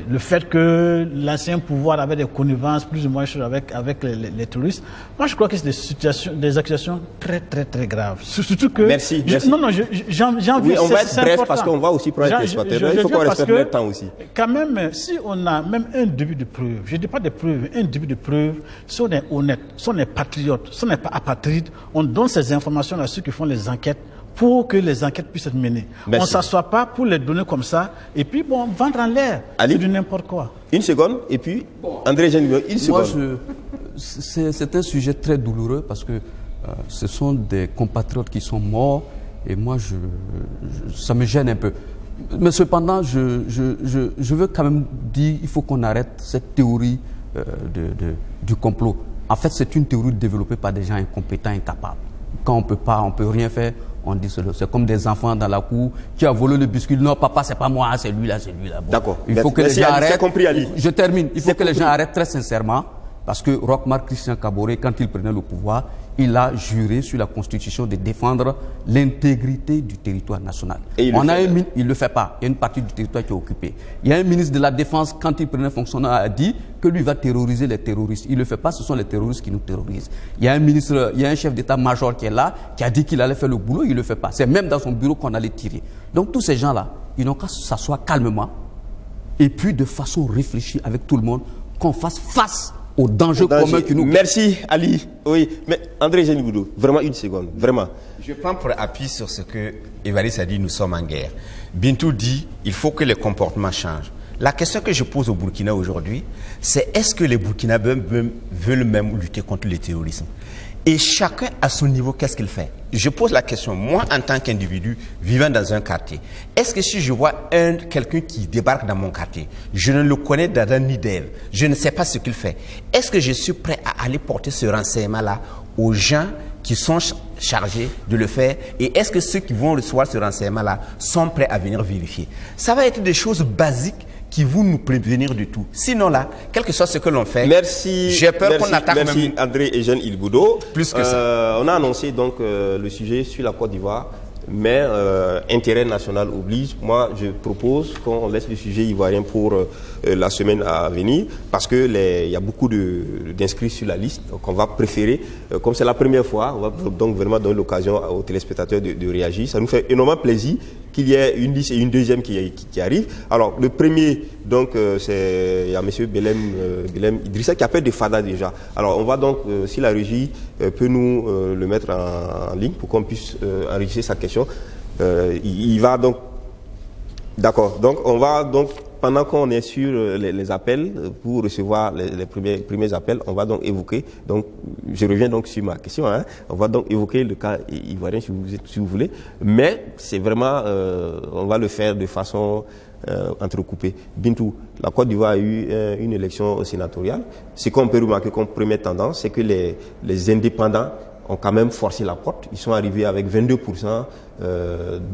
le fait que l'ancien pouvoir avait des connivences plus ou moins avec les terroristes. Moi, je crois que c'est des accusations très, très, très graves. Surtout que... Merci. Non, j'en viens. Oui, on va être bref parce qu'on va aussi prendre les spectateurs. Il faut qu'on respecte le temps aussi. Quand même, si on a même un début de preuve, je ne dis pas de preuve, un début de preuve, si on est honnête, si on est patriote, si on n'est pas apatride, on donne ces informations à ceux qui font les enquêtes pour que les enquêtes puissent être menées. Merci. On ne s'assoit pas pour les donner comme ça et puis bon, vendre en l'air. C'est du n'importe quoi. Une seconde et puis André Genivio, une seconde. C'est un sujet très douloureux parce que ce sont des compatriotes qui sont morts et moi, ça me gêne un peu. Mais cependant, je veux quand même dire qu'il faut qu'on arrête cette théorie du complot. En fait, c'est une théorie développée par des gens incompétents, incapables. Quand on peut rien faire, on dit cela. C'est comme des enfants dans la cour qui a volé le biscuit. Non, papa, c'est pas moi, c'est lui là, c'est lui là. Bon, d'accord. Il faut que les gens arrêtent. Compris, Ali. Je termine. Il faut que les gens arrêtent très sincèrement. Parce que Roch-Marc Christian Kaboré, quand il prenait le pouvoir, il a juré sur la Constitution de défendre l'intégrité du territoire national. Et il ne le fait pas. Il y a une partie du territoire qui est occupée. Il y a un ministre de la Défense, quand il prenait fonction, a dit que lui va terroriser les terroristes. Il ne le fait pas, ce sont les terroristes qui nous terrorisent. Il y a un chef d'état-major qui est là, qui a dit qu'il allait faire le boulot, il ne le fait pas. C'est même dans son bureau qu'on allait tirer. Donc tous ces gens-là, ils n'ont qu'à s'asseoir calmement et puis de façon réfléchie avec tout le monde, qu'on fasse face aux dangers communs qui nous... Merci Ali. Oui, mais André Geniboudo, vraiment une seconde, vraiment. Je prends pour appui sur ce que Évariste a dit, nous sommes en guerre. Bintou dit, il faut que les comportements changent. La question que je pose au Burkina aujourd'hui, c'est est-ce que les Burkinabés veulent même lutter contre le terrorisme? Et chacun à son niveau, qu'est-ce qu'il fait? Je pose la question, moi en tant qu'individu vivant dans un quartier, est-ce que si je vois quelqu'un qui débarque dans mon quartier, je ne le connais d'Adam ni d'Ève, je ne sais pas ce qu'il fait, est-ce que je suis prêt à aller porter ce renseignement-là aux gens qui sont chargés de le faire? Et est-ce que ceux qui vont recevoir ce renseignement-là sont prêts à venir vérifier? Ça va être des choses basiques qui vont nous prévenir du tout. Sinon là, quel que soit ce que l'on fait, j'ai peur qu'on attaque même... Merci André et Jeanne Ilboudo. Plus que ça. On a annoncé donc le sujet sur la Côte d'Ivoire, mais intérêt national oblige. Moi, je propose qu'on laisse le sujet ivoirien pour la semaine à venir, parce que il y a beaucoup d'inscrits sur la liste. Donc on va préférer, comme c'est la première fois, on va donc vraiment donner l'occasion aux téléspectateurs de réagir. Ça nous fait énormément plaisir qu'il y ait une liste et une deuxième qui arrive. Alors, le premier, donc, il y a M. Belem Idrissa qui appelle de FADA déjà. Alors, on va donc, si la régie peut nous le mettre en ligne pour qu'on puisse enregistrer sa question. Il va donc... D'accord. Donc, on va donc, pendant qu'on est sur les appels, pour recevoir les premiers appels, on va donc évoquer, donc je reviens donc sur ma question, hein, on va donc évoquer le cas ivoirien si vous voulez, mais c'est vraiment, on va le faire de façon entrecoupée. Bintou, la Côte d'Ivoire a eu une élection sénatoriale. Ce qu'on peut remarquer comme première tendance, c'est que les indépendants ont quand même forcé la porte. Ils sont arrivés avec 22%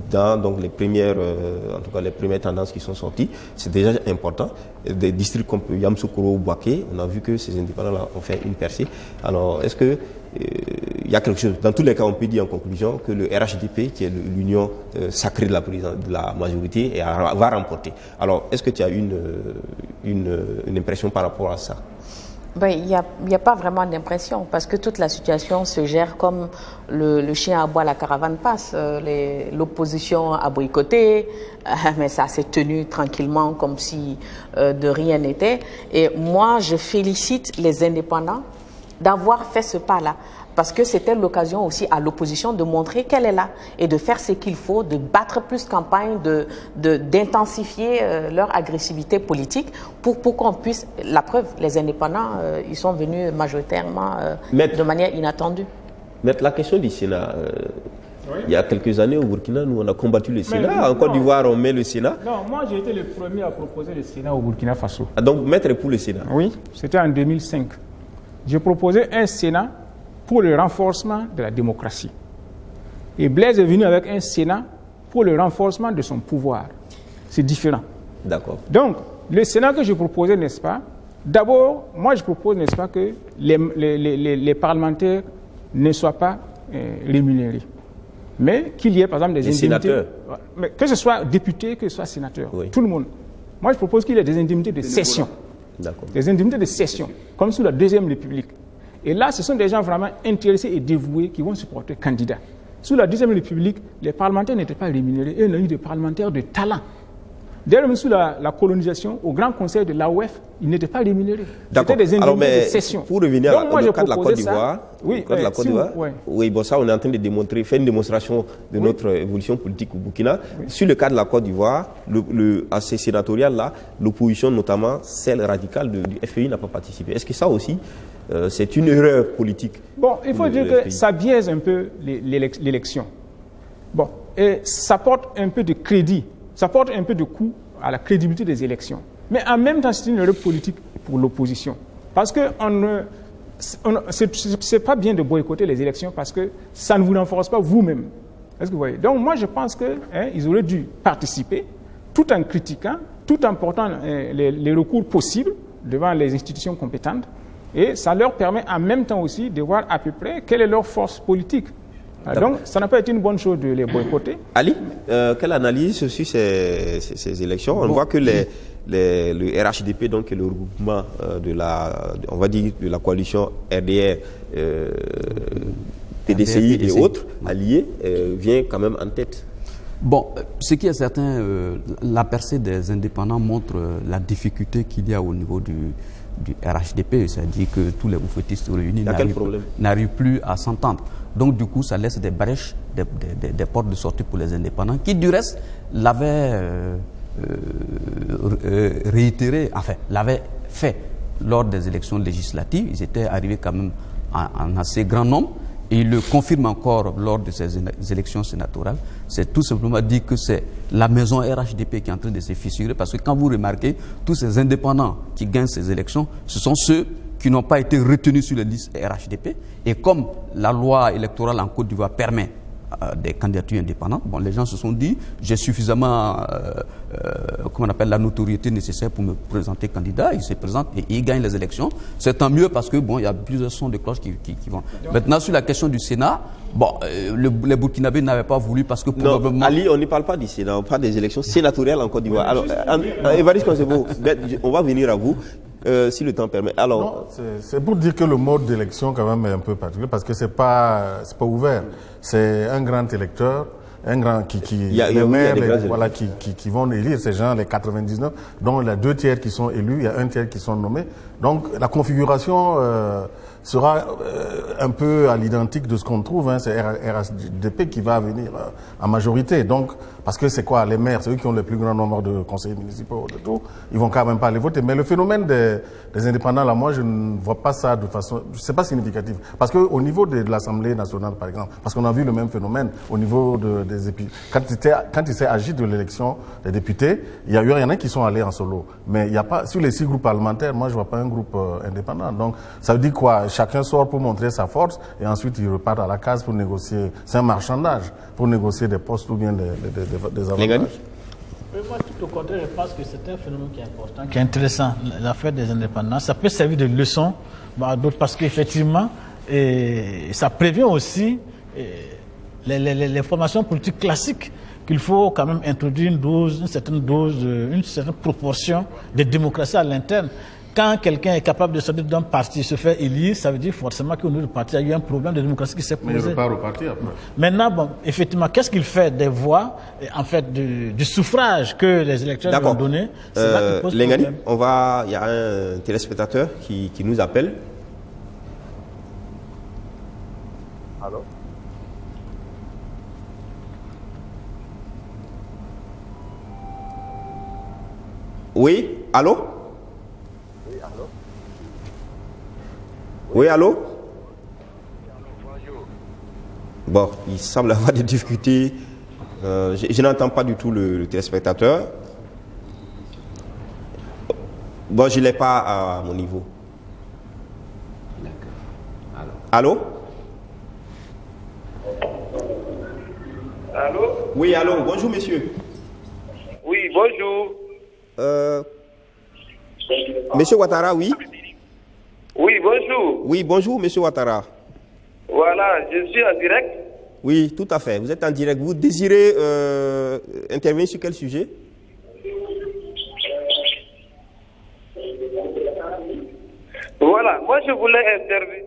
dans donc les premières, en tout cas les premières tendances qui sont sorties. C'est déjà important. Des districts comme Yamoussoukro ou Bouaké, on a vu que ces indépendants-là ont fait une percée. Alors, est-ce que il y a quelque chose? Dans tous les cas, on peut dire en conclusion que le RHDP, qui est l'union sacrée de la majorité, va remporter. Alors, est-ce que tu as une impression par rapport à ça? Ben, il n'y a pas vraiment d'impression, parce que toute la situation se gère comme le chien aboie, la caravane passe. L'opposition a boycotté, mais ça s'est tenu tranquillement comme si de rien n'était. Et moi, je félicite les indépendants d'avoir fait ce pas-là. parce que c'était l'occasion aussi à l'opposition de montrer qu'elle est là et de faire ce qu'il faut, de battre plus campagne, d'intensifier leur agressivité politique pour qu'on puisse... La preuve, les indépendants, ils sont venus majoritairement de manière inattendue. Mais la question du Sénat... Il y a quelques années au Burkina, nous on a combattu le Sénat. En Côte d'Ivoire, on met le Sénat. Non, moi j'ai été le premier à proposer le Sénat au Burkina Faso. Ah, donc mettre pour le Sénat? Oui, c'était en 2005. J'ai proposé un Sénat pour le renforcement de la démocratie. Et Blaise est venu avec un Sénat pour le renforcement de son pouvoir. C'est différent. D'accord. Donc, le Sénat que je proposais, n'est-ce pas, d'abord, moi je propose, n'est-ce pas, que les parlementaires ne soient pas rémunérés. Mais qu'il y ait, par exemple, des indemnités. Sénateurs. Mais que ce soit député, que ce soit sénateur, oui. Tout le monde. Moi, je propose qu'il y ait des indemnités de session. Des indemnités de session, comme sous la Deuxième République. Et là, ce sont des gens vraiment intéressés et dévoués qui vont se porter candidats. Sous la Deuxième République, les parlementaires n'étaient pas rémunérés et on a eu des parlementaires de talent. D'ailleurs, même sous la colonisation, au Grand Conseil de l'AOF, ils n'étaient pas rémunérés. C'était des indemnités de session. Pour revenir au cas de la Côte d'Ivoire, oui, bon, ça, on est en train de démontrer, faire une démonstration de notre évolution politique au Burkina. Oui. Sur le cas de la Côte d'Ivoire, à ces sénatoriales-là, l'opposition, notamment celle radicale du FPI, n'a pas participé. Est-ce que ça aussi, c'est une erreur politique? Bon, il faut dire que ça biaise un peu l'élection. Bon, et ça porte un peu de crédit. Ça porte un peu de coup à la crédibilité des élections. Mais en même temps, c'est une erreur politique pour l'opposition. Parce que c'est pas bien de boycotter les élections parce que ça ne vous renforce pas vous-même. Est-ce que vous voyez? Donc moi, je pense qu'ils auraient dû participer tout en critiquant, tout en portant les recours possibles devant les institutions compétentes. Et ça leur permet en même temps aussi de voir à peu près quelle est leur force politique. Donc, ça n'a pas été une bonne chose de les boycotter. Ali, quelle analyse sur ces élections? On voit que le RHDP, donc le regroupement de la coalition RDR, TDCI et autres alliés, vient quand même en tête. Bon, ce qui est certain, la percée des indépendants montre la difficulté qu'il y a au niveau du RHDP, c'est-à-dire que tous les oufetistes réunis n'arrivent plus à s'entendre. Donc du coup, ça laisse des brèches, des portes de sortie pour les indépendants, qui du reste l'avaient réitéré, enfin l'avaient fait lors des élections législatives. Ils étaient arrivés quand même en assez grand nombre. Et il le confirme encore lors de ces élections sénatoriales. C'est tout simplement dit que c'est la maison RHDP qui est en train de se fissurer, parce que quand vous remarquez, tous ces indépendants qui gagnent ces élections, ce sont ceux qui n'ont pas été retenus sur les listes RHDP. Et comme la loi électorale en Côte d'Ivoire permet des candidatures indépendantes, bon, les gens se sont dit, j'ai suffisamment comment on appelle, la notoriété nécessaire pour me présenter candidat. Ils se présentent et ils gagnent les élections. C'est tant mieux parce que bon, il y a plusieurs sons de cloche qui vont. Maintenant, sur la question du Sénat, bon, les Burkinabés n'avaient pas voulu parce que probablement... Non, Ali, on ne parle pas du Sénat, on parle des élections sénatoriales en Côte d'Ivoire. Alors, Évariste Konsebo, on va venir à vous. Si le temps permet. Alors, c'est pour dire que le mode d'élection quand même est un peu particulier parce que c'est pas ouvert. C'est un grand électeur, un grand les maires, qui vont élire ces gens, les 99, dont il y a 2 tiers qui sont élus, il y a 1 tiers qui sont nommés. Donc la configuration sera un peu à l'identique de ce qu'on trouve. C'est RHDP qui va venir en majorité. Donc, parce que c'est quoi, les maires, c'est eux qui ont le plus grand nombre de conseillers municipaux de tout, ils vont quand même pas les voter. Mais le phénomène des indépendants, là, moi, je ne vois pas ça de façon, c'est pas significatif. Parce que au niveau de l'Assemblée nationale, par exemple, parce qu'on a vu le même phénomène au niveau des députés. Quand il s'est agi de l'élection des députés, il y en a qui sont allés en solo. Mais il n'y a pas, sur les 6 groupes parlementaires, moi, je vois pas un groupe indépendant. Donc, ça veut dire quoi? Chacun sort pour montrer sa force et ensuite il repart à la case pour négocier. C'est un marchandage pour négocier des postes ou bien des avantages. Moi, tout au contraire, je pense que c'est un phénomène qui est important, qui est intéressant, l'affaire des indépendants. Ça peut servir de leçon à d'autres parce qu'effectivement, ça prévient aussi les formations politiques classiques qu'il faut quand même introduire une certaine proportion de démocratie à l'interne. Quand quelqu'un est capable de sortir d'un parti, se faire élire, ça veut dire forcément qu'au niveau du parti, il y a eu un problème de démocratie qui s'est posé. Mais il repart au parti après. Maintenant, bon, effectivement, qu'est-ce qu'il fait des voix, en fait, du suffrage que les électeurs lui ont donné? C'est là qu'il pose problème. Il y a un téléspectateur qui nous appelle. Oui, allô? Oui, allô? Bon, il semble avoir des difficultés. Je n'entends pas du tout le téléspectateur. Bon, je ne l'ai pas à mon niveau. Allô? Allô? Oui, allô, bonjour monsieur. Oui, bonjour. Monsieur Ouattara, oui? Oui, bonjour. Oui, bonjour monsieur Ouattara. Voilà, je suis en direct. Oui, tout à fait. Vous êtes en direct. Vous désirez intervenir sur quel sujet? Voilà, moi je voulais intervenir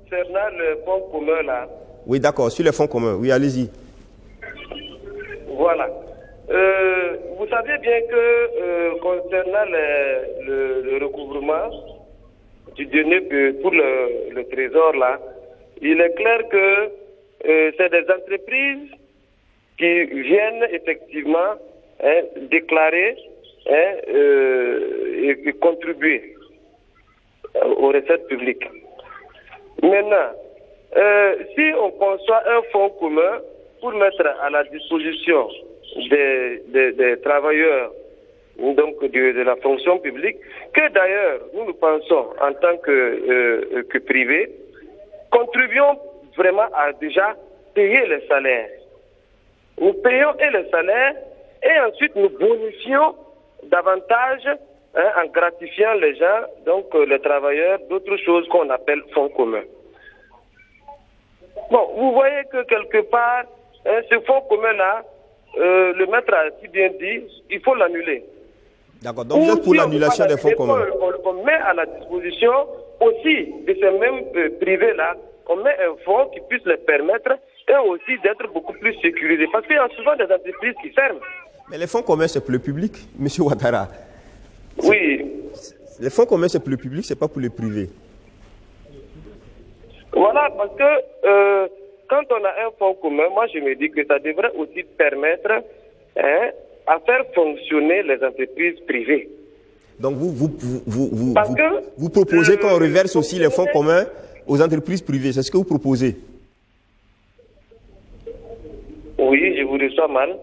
concernant le fonds commun là. Oui, d'accord, sur les fonds communs. Oui, allez-y. Voilà. Vous savez bien que concernant le recouvrement du donné pour le trésor là, il est clair que c'est des entreprises qui viennent effectivement déclarer et contribuer aux recettes publiques. Maintenant, si on conçoit un fonds commun pour mettre à la disposition des travailleurs donc de la fonction publique, que d'ailleurs nous pensons en tant que privé, contribuons vraiment à déjà payer les salaires. Nous payons les salaires et ensuite nous bonifions davantage en gratifiant les gens, donc les travailleurs, d'autres choses qu'on appelle fonds communs. Bon, vous voyez que quelque part, ce fonds commun-là, le maître a si bien dit, il faut l'annuler. D'accord, donc vous êtes pour l'annulation des fonds communs. On met à la disposition aussi de ces mêmes privés-là, on met un fonds qui puisse les permettre et aussi d'être beaucoup plus sécurisés. Parce qu'il y a souvent des entreprises qui ferment. Mais les fonds communs, c'est pour le public, M. Ouattara. Oui. Les fonds communs, c'est pour le public, c'est pas pour les privés. Voilà, parce que quand on a un fonds commun, moi je me dis que ça devrait aussi permettre à faire fonctionner les entreprises privées. Donc vous proposez qu'on reverse aussi les fonds communs aux entreprises privées, c'est ce que vous proposez? Oui, je vous reçois mal.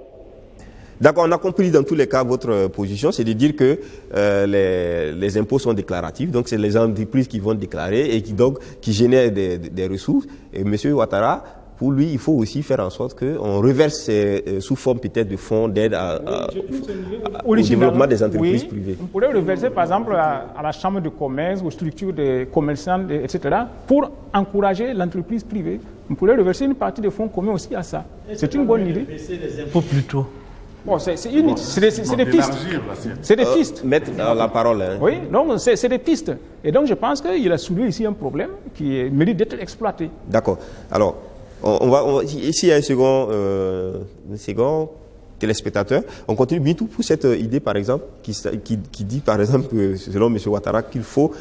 D'accord, on a compris dans tous les cas votre position, c'est de dire que les impôts sont déclaratifs, donc c'est les entreprises qui vont déclarer et qui génèrent des ressources. Et M. Ouattara, pour lui, il faut aussi faire en sorte qu'on reverse sous forme peut-être de fonds d'aide au développement des entreprises privées. On pourrait reverser par exemple à la chambre de commerce, aux structures de commerçants, etc., pour encourager l'entreprise privée. On pourrait reverser une partie des fonds communs aussi à ça. C'est une bonne idée. Baisser les impôts plutôt. Bon, c'est des pistes. C'est des pistes. Mettre la parole. Hein. Oui, donc c'est des pistes. Et donc je pense qu'il a soulevé ici un problème qui mérite d'être exploité. D'accord. Alors, ici il y a un second téléspectateur. On continue bien tout pour cette idée, par exemple, qui dit, par exemple, que selon M. Ouattara, qu'il faut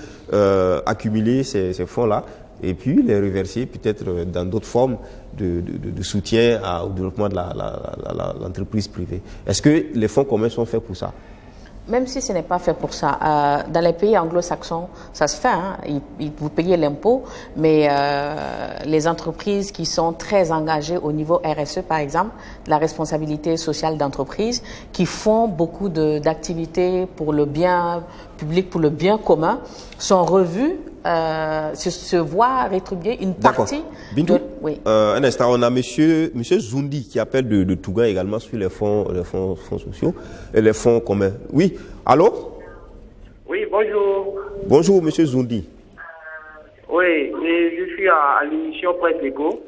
accumuler ces fonds-là et puis les reverser peut-être dans d'autres formes de soutien au développement de l'entreprise privée. Est-ce que les fonds communs sont faits pour ça? Même si ce n'est pas fait pour ça, dans les pays anglo-saxons, ça se fait. Hein. Vous payez l'impôt, mais les entreprises qui sont très engagées au niveau RSE, par exemple, la responsabilité sociale d'entreprise, qui font beaucoup d'activités pour le bien public, pour le bien commun, sont revues, se voient rétribuer une partie. Bintou, oui. Un instant, on a monsieur Zoundi qui appelle de Touga également sur les fonds sociaux et les fonds communs. Oui, allô? Oui, bonjour. Bonjour, monsieur Zoundi. Oui, et je suis à l'émission Presse Éco.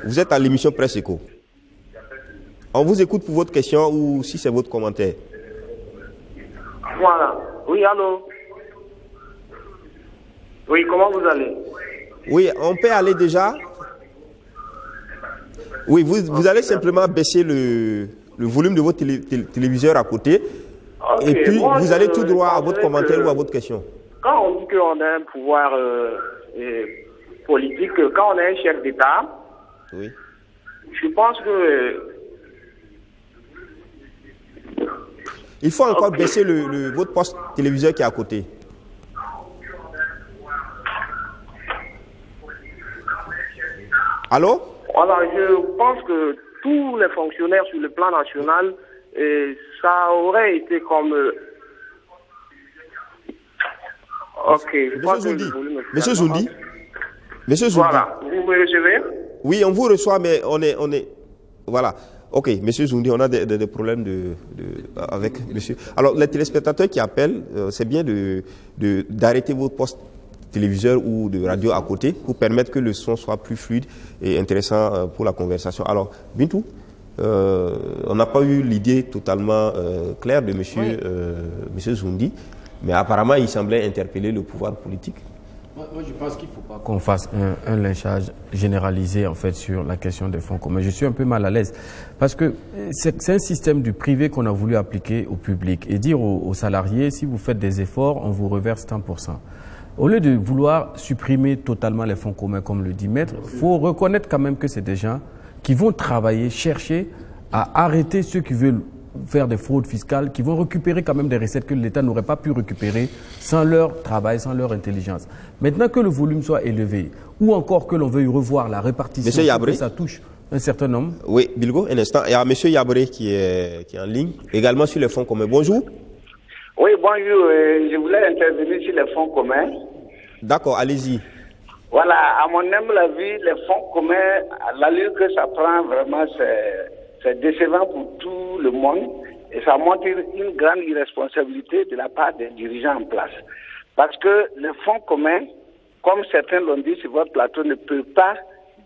Vous êtes à l'émission Presse Éco. On vous écoute pour votre question ou si c'est votre commentaire. Voilà. Oui, allô? Oui, comment vous allez? Oui, on peut aller déjà. Oui, vous allez simplement baisser le volume de votre téléviseur à côté. Okay, et puis, vous allez tout droit à votre commentaire ou à votre question. Quand on dit qu'on a un pouvoir politique, quand on est un chef d'État, oui. Je pense que... Il faut encore baisser votre poste téléviseur qui est à côté. Allô? Voilà, je pense que tous les fonctionnaires sur le plan national, ça aurait été comme... Ok. Monsieur Zoundi. Voilà, vous me recevez? Oui, on vous reçoit, mais on est... Voilà. Ok, monsieur Zoundi, on a des problèmes avec monsieur. Alors, les téléspectateurs qui appellent, c'est bien d'arrêter votre poste téléviseur ou de radio à côté pour permettre que le son soit plus fluide et intéressant pour la conversation. Alors, Bintou, on n'a pas eu l'idée totalement claire de monsieur Zoundi, mais apparemment, il semblait interpeller le pouvoir politique. Moi, je pense qu'il ne faut pas qu'on fasse un lynchage généralisé en fait sur la question des fonds communs. Je suis un peu mal à l'aise parce que c'est un système du privé qu'on a voulu appliquer au public et dire aux salariés, si vous faites des efforts, on vous reverse 100%. Au lieu de vouloir supprimer totalement les fonds communs, comme le dit Maître, il faut reconnaître quand même que c'est des gens qui vont travailler, chercher à arrêter ceux qui veulent faire des fraudes fiscales, qui vont récupérer quand même des recettes que l'État n'aurait pas pu récupérer sans leur travail, sans leur intelligence. Maintenant que le volume soit élevé, ou encore que l'on veuille revoir la répartition, que ça touche un certain nombre. Oui, Bilgo, un instant. Il y a M. Yabré qui est en ligne, également sur les fonds communs. Bonjour. Oui, bonjour. Je voulais intervenir sur les fonds communs. D'accord, allez-y. Voilà, à mon humble avis, les fonds communs, à l'allure que ça prend, vraiment, c'est décevant pour tout le monde et ça montre une grande irresponsabilité de la part des dirigeants en place. Parce que le fonds commun, comme certains l'ont dit sur votre plateau, ne peut pas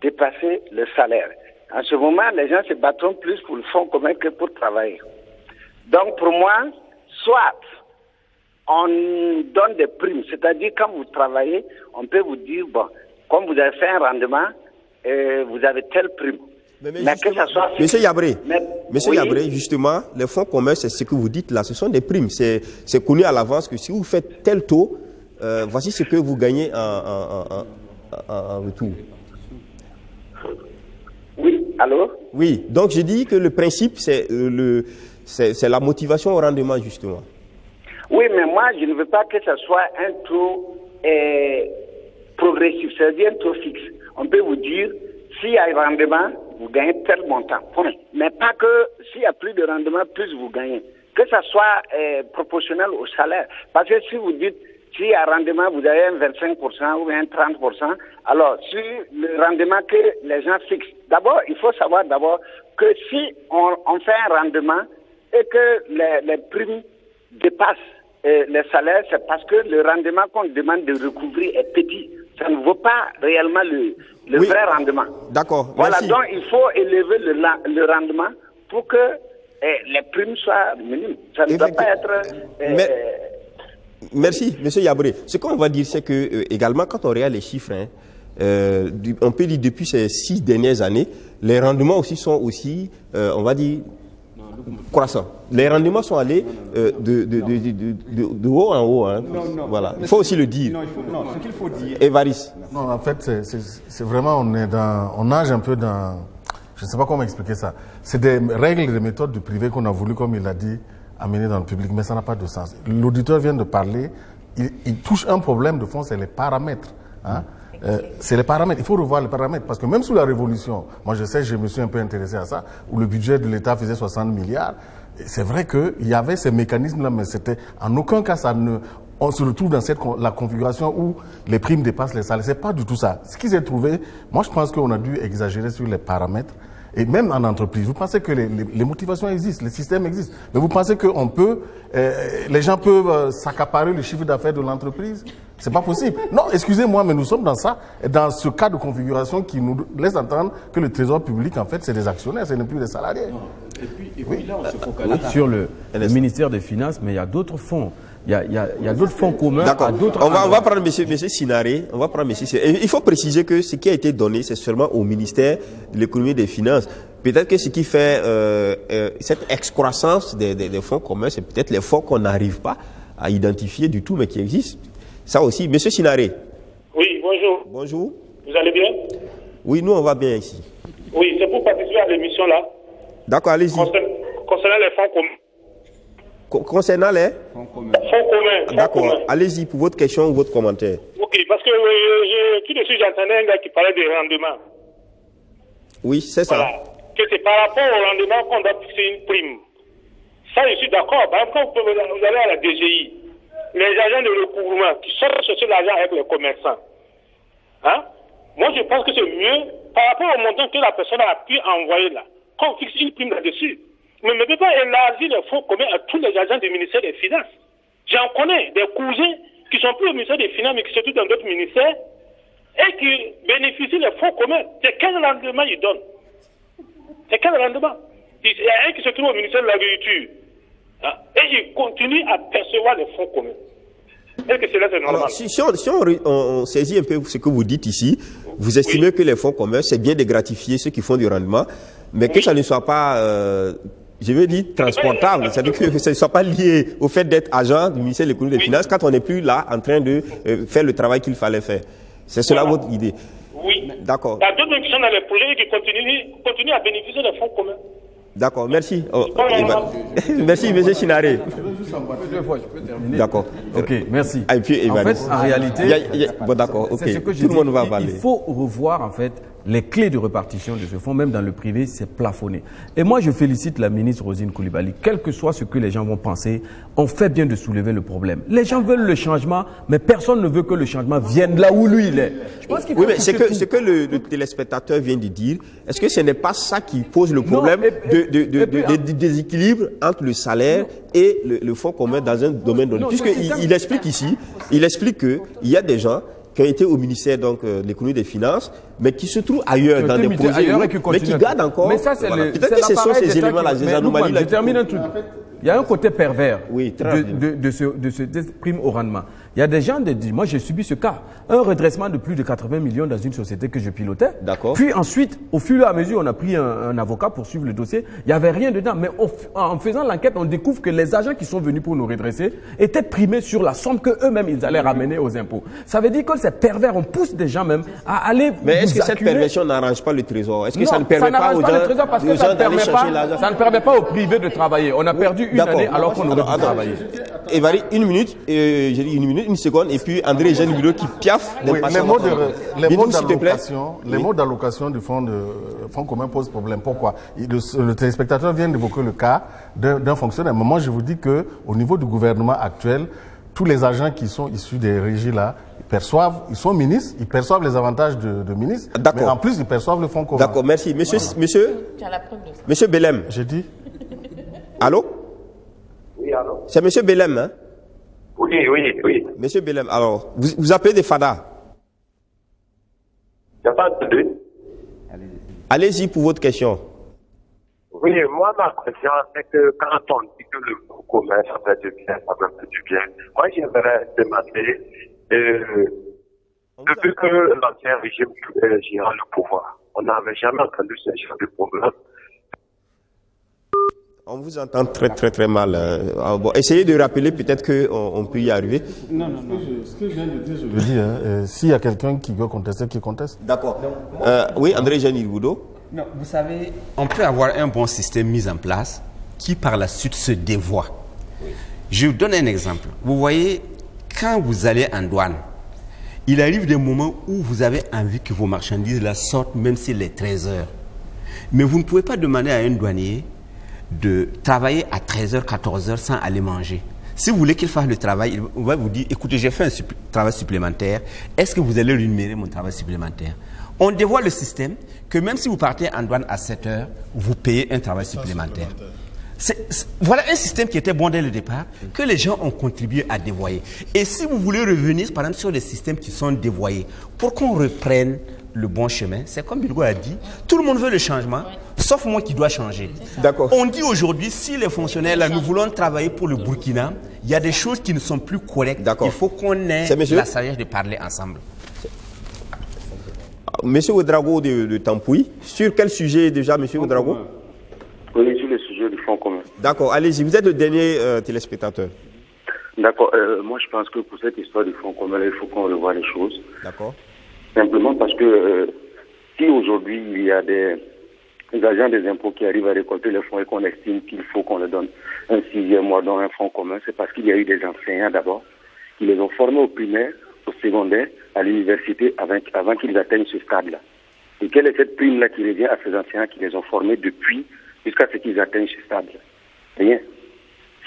dépasser le salaire. En ce moment, les gens se battront plus pour le fonds commun que pour travailler. Donc pour moi, soit on donne des primes, c'est-à-dire quand vous travaillez, on peut vous dire, bon, comme vous avez fait un rendement, vous avez telle prime. Mais que ça soit... Monsieur Yabré, Yabré, justement, les fonds communs, c'est ce que vous dites là, ce sont des primes. C'est connu à l'avance que si vous faites tel taux, voici ce que vous gagnez en retour. Oui, allô? Oui, donc je dis que le principe, c'est la motivation au rendement, justement. Oui, mais moi, je ne veux pas que ce soit un taux progressif, c'est-à-dire un taux fixe. On peut vous dire, s'il y a un rendement, vous gagnez tel montant, point. Mais pas que s'il y a plus de rendement, plus vous gagnez. Que ça soit proportionnel au salaire. Parce que si vous dites, s'il y a un rendement, vous avez un 25% ou un 30%, alors sur le rendement que les gens fixent. D'abord, il faut savoir d'abord que si on fait un rendement et que les primes dépassent les salaires, c'est parce que le rendement qu'on demande de recouvrir est petit. Ça ne vaut pas réellement le vrai rendement. D'accord. Voilà, donc il faut élever le rendement pour que les primes soient minimes. Ça ne doit pas être... Merci, M. Yabré. Ce qu'on va dire, c'est que également, quand on regarde les chiffres, on peut dire depuis ces 6 dernières années, les rendements aussi sont aussi, on va dire, croissants. Les rendements sont allés de haut en haut. Hein. Non. Voilà. Il faut aussi le dire. Non, ce qu'il faut dire. Évariste. Non, en fait, c'est vraiment, on nage un peu dans, je ne sais pas comment expliquer ça. C'est des règles et des méthodes du privé qu'on a voulu, comme il l'a dit, amener dans le public, mais ça n'a pas de sens. L'auditeur vient de parler, il touche un problème de fond, c'est les paramètres. Hein. C'est les paramètres, il faut revoir les paramètres, parce que même sous la Révolution, moi je sais, je me suis un peu intéressé à ça, où le budget de l'État faisait 60 milliards, c'est vrai qu'il y avait ces mécanismes-là, mais c'était en aucun cas, on se retrouve dans la configuration où les primes dépassent les salaires, c'est pas du tout ça. Ce qu'ils ont trouvé, moi je pense qu'on a dû exagérer sur les paramètres. Et même en entreprise, vous pensez que les motivations existent, les systèmes existent, mais vous pensez que les gens peuvent s'accaparer le chiffre d'affaires de l'entreprise? C'est pas possible. Non, excusez-moi, mais nous sommes dans ce cas de configuration qui nous laisse entendre que le trésor public, en fait, c'est des actionnaires, ce n'est plus des salariés. Non. Et puis là, on se focalise sur le ministère des Finances, mais il y a d'autres fonds. Il y a d'autres fonds communs. D'accord. On va prendre M. Sinaré. Il faut préciser que ce qui a été donné, c'est seulement au ministère de l'économie et des finances. Peut-être que ce qui fait cette excroissance des fonds communs, c'est peut-être les fonds qu'on n'arrive pas à identifier du tout, mais qui existent. Ça aussi. M. Sinaré. Oui, bonjour. Bonjour. Vous allez bien? Oui, nous, on va bien ici. Oui, c'est pour participer à l'émission là. D'accord, allez-y. Concernant les fonds communs. Concernant les fonds communs. D'accord. Allez-y pour votre question ou votre commentaire. Ok, parce que tout de suite j'entendais un gars qui parlait des rendements. Oui, c'est ça. Voilà. Que c'est par rapport au rendement qu'on doit fixer une prime. Ça, je suis d'accord. Par exemple, quand vous allez à la DGI, les agents de recouvrement qui sortent chercher l'argent avec les commerçants. Hein? Moi, je pense que c'est mieux par rapport au montant que la personne a pu envoyer là, qu'on fixe une prime là-dessus. Mais on ne peut pas élargir les fonds communs à tous les agents du ministère des Finances. J'en connais des cousins qui sont plus au ministère des Finances, mais qui sont tous dans d'autres ministères et qui bénéficient des fonds communs. C'est quel rendement ils donnent? C'est quel rendement? Il y a un qui se trouve au ministère de l'Agriculture et il continue à percevoir les fonds communs. Est-ce que cela c'est normal? Alors, si on saisit un peu ce que vous dites ici, vous estimez que les fonds communs, c'est bien de gratifier ceux qui font du rendement, mais que ça ne soit pas, je veux dire, transportable, c'est-à-dire que ça ne soit pas lié au fait d'être agent du ministère de l'économie et des finances quand on n'est plus là en train de faire le travail qu'il fallait faire. C'est cela votre idée? Oui. D'accord. Il y a d'autres qui sont dans les projets qui continuent à bénéficier des fonds communs. D'accord, merci. Merci, M. Chinaré. D'accord. Ok, merci. Et puis, en fait, en réalité, bon, d'accord, ok. C'est ce que je Tout le monde dis, va parler. Il faut revoir, en fait, les clés de répartition de ce fonds, même dans le privé, c'est plafonné. Et moi, je félicite la ministre Roselyne Coulibaly. Quel que soit ce que les gens vont penser, on fait bien de soulever le problème. Les gens veulent le changement, mais personne ne veut que le changement vienne là où lui il est. Je pense qu'il faut mais ce que le téléspectateur vient de dire, est-ce que ce n'est pas ça qui pose le problème de déséquilibre entre le salaire et le fonds commun dans un domaine donné? Puisqu'il explique ici, il explique qu'il y a des gens qui ont été au ministère de l'économie des finances, mais qui se trouvent ailleurs dans des projets, mais qui gardent encore. Mais ça, c'est peut-être que ce sont ces éléments-là, ces anomalies-là. Je termine un truc. Il y a un côté pervers de cette prime au rendement. Il y a des gens, moi j'ai subi ce cas, un redressement de plus de 80 millions dans une société que je pilotais. D'accord. Puis ensuite, au fur et à mesure, on a pris un avocat pour suivre le dossier. Il n'y avait rien dedans. Mais en faisant l'enquête, on découvre que les agents qui sont venus pour nous redresser étaient primés sur la somme qu'eux-mêmes ils allaient ramener aux impôts. Ça veut dire que c'est pervers. On pousse des gens même à aller. Mais est-ce que cette perversion n'arrange pas le trésor? Est-ce que ça ne permet pas aux gens d'aller chercher l'argent? Ça ne permet pas au privé de travailler. On a perdu une année alors qu'on aurait dû travailler. Évari, une minute, j'ai dit une minute, une seconde, et puis André Jean Guillot qui piaffe. Oui, les mots d'allocation du fonds commun posent problème. Pourquoi? Le téléspectateur vient d'évoquer le cas d'un fonctionnaire. Mais moi, je vous dis que au niveau du gouvernement actuel, tous les agents qui sont issus des régies là, ils sont ministres, ils perçoivent les avantages de ministres, mais en plus ils perçoivent le fonds commun. D'accord, merci. Monsieur Belem. J'ai dit. Allô? Oui, allô? C'est Monsieur Belem, hein? Oui. Monsieur Belem, alors, vous appelez des FADA? Il n'y a pas de... Allez-y pour votre question. Oui, moi, ma question, c'est que quand on dit que le fonds commun, ça fait du bien, moi, j'aimerais demander, depuis que l'ancien régime gère le pouvoir, on n'avait jamais entendu ce genre de problème. On vous entend très mal. Bon, essayez de rappeler, peut-être qu'on peut y arriver. Non. Ce que je viens de dire, je le dis. S'il y a quelqu'un qui veut contester, qui conteste. D'accord. Oui, André Janil-Boudo. Non, vous savez, on peut avoir un bon système mis en place qui par la suite se dévoie. Oui. Je vous donne un exemple. Vous voyez, quand vous allez en douane, il arrive des moments où vous avez envie que vos marchandises la sortent, même s'il est 13 heures. Mais vous ne pouvez pas demander à un douanier de travailler à 13h, 14h sans aller manger. Si vous voulez qu'il fasse le travail, il va vous dire, écoutez, j'ai fait un travail supplémentaire, est-ce que vous allez rémunérer mon travail supplémentaire? On dévoile le système que même si vous partez en douane à 7h, vous payez un travail supplémentaire. Voilà un système qui était bon dès le départ, que les gens ont contribué à dévoyer. Et si vous voulez revenir, par exemple, sur des systèmes qui sont dévoyés, pour qu'on reprenne le bon chemin, c'est comme Bilgo a dit, tout le monde veut le changement, sauf moi qui dois changer. D'accord. On dit aujourd'hui, si les fonctionnaires, là, nous voulons travailler pour le Burkina, il y a des choses qui ne sont plus correctes. Il faut qu'on ait la sagesse de parler ensemble. Monsieur Ouedraogo de Tampouy, sur quel sujet déjà, Monsieur Ouedraogo? Oui, sur le sujet du fonds commun. D'accord, allez-y, vous êtes le dernier téléspectateur. D'accord, moi je pense que pour cette histoire du fonds commun, il faut qu'on revoie les choses. D'accord. Simplement parce que si aujourd'hui il y a des agents des impôts qui arrivent à récolter les fonds et qu'on estime qu'il faut qu'on leur donne un 6e mois dans un fonds commun, c'est parce qu'il y a eu des enseignants d'abord qui les ont formés au primaire, au secondaire, à l'université avant qu'ils atteignent ce stade-là. Et quelle est cette prime-là qui revient à ces enseignants qui les ont formés depuis jusqu'à ce qu'ils atteignent ce stade-là? Rien.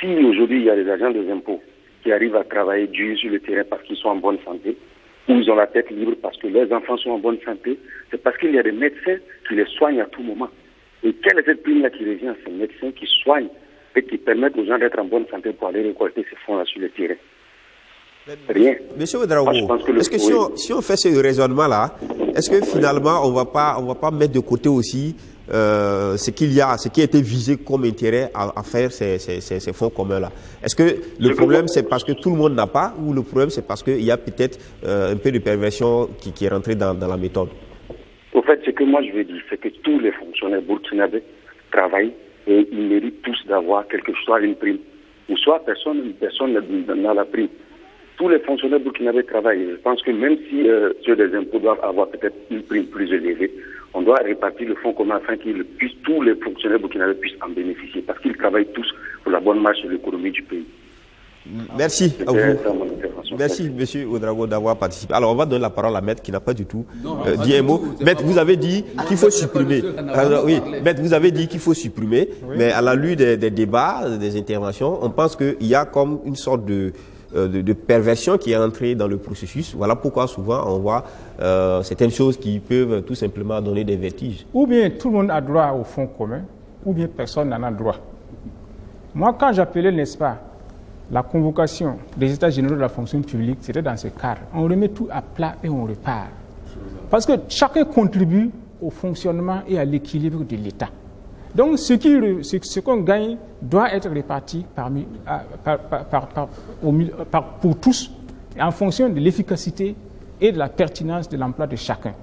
Si aujourd'hui il y a des agents des impôts qui arrivent à travailler dur sur le terrain parce qu'ils sont en bonne santé, ou ils ont la tête libre parce que leurs enfants sont en bonne santé, c'est parce qu'il y a des médecins qui les soignent à tout moment. Et quelle est cette prime-là qui revient à ces médecins qui soignent et qui permettent aux gens d'être en bonne santé pour aller récolter ces fonds-là sur le terrain? Rien. Monsieur Ouedraogo, est-ce que si on fait ce raisonnement-là, est-ce que finalement on va pas mettre de côté aussi ce qui a été visé comme intérêt à faire ces fonds communs-là? Est-ce que le problème c'est parce que tout le monde n'a pas, ou le problème c'est parce qu'il y a peut-être un peu de perversion qui est rentrée dans la méthode? Au fait, ce que moi je veux dire, c'est que tous les fonctionnaires burkinabés travaillent et ils méritent tous d'avoir quelque chose, une prime, ou soit personne n'a la prime. Tous les fonctionnaires burkinabés travaillent. Je pense que même si ceux des impôts doivent avoir peut-être une prime plus élevée, on doit répartir le fonds commun afin que tous les fonctionnaires burkinabés puissent en bénéficier, parce qu'ils travaillent tous pour la bonne marche de l'économie du pays. Merci à vous. Merci, monsieur Ouedraogo, d'avoir participé. Alors, on va donner la parole à Maître qui n'a pas du tout dit un mot. Maître, vous avez dit qu'il faut supprimer. Oui, Maître, vous avez dit qu'il faut supprimer, mais à la lutte des débats, des interventions, on pense qu'il y a comme une sorte de perversion qui est entrée dans le processus. Voilà pourquoi souvent on voit certaines choses qui peuvent tout simplement donner des vertiges. Ou bien tout le monde a droit au fonds commun, ou bien personne n'en a droit. Moi, quand j'appelais, n'est-ce pas, la convocation des États généraux de la fonction publique, c'était dans ce cadre. On remet tout à plat et on repart. Parce que chacun contribue au fonctionnement et à l'équilibre de l'État. Donc, ce qu'on gagne doit être réparti pour tous, en fonction de l'efficacité et de la pertinence de l'emploi de chacun.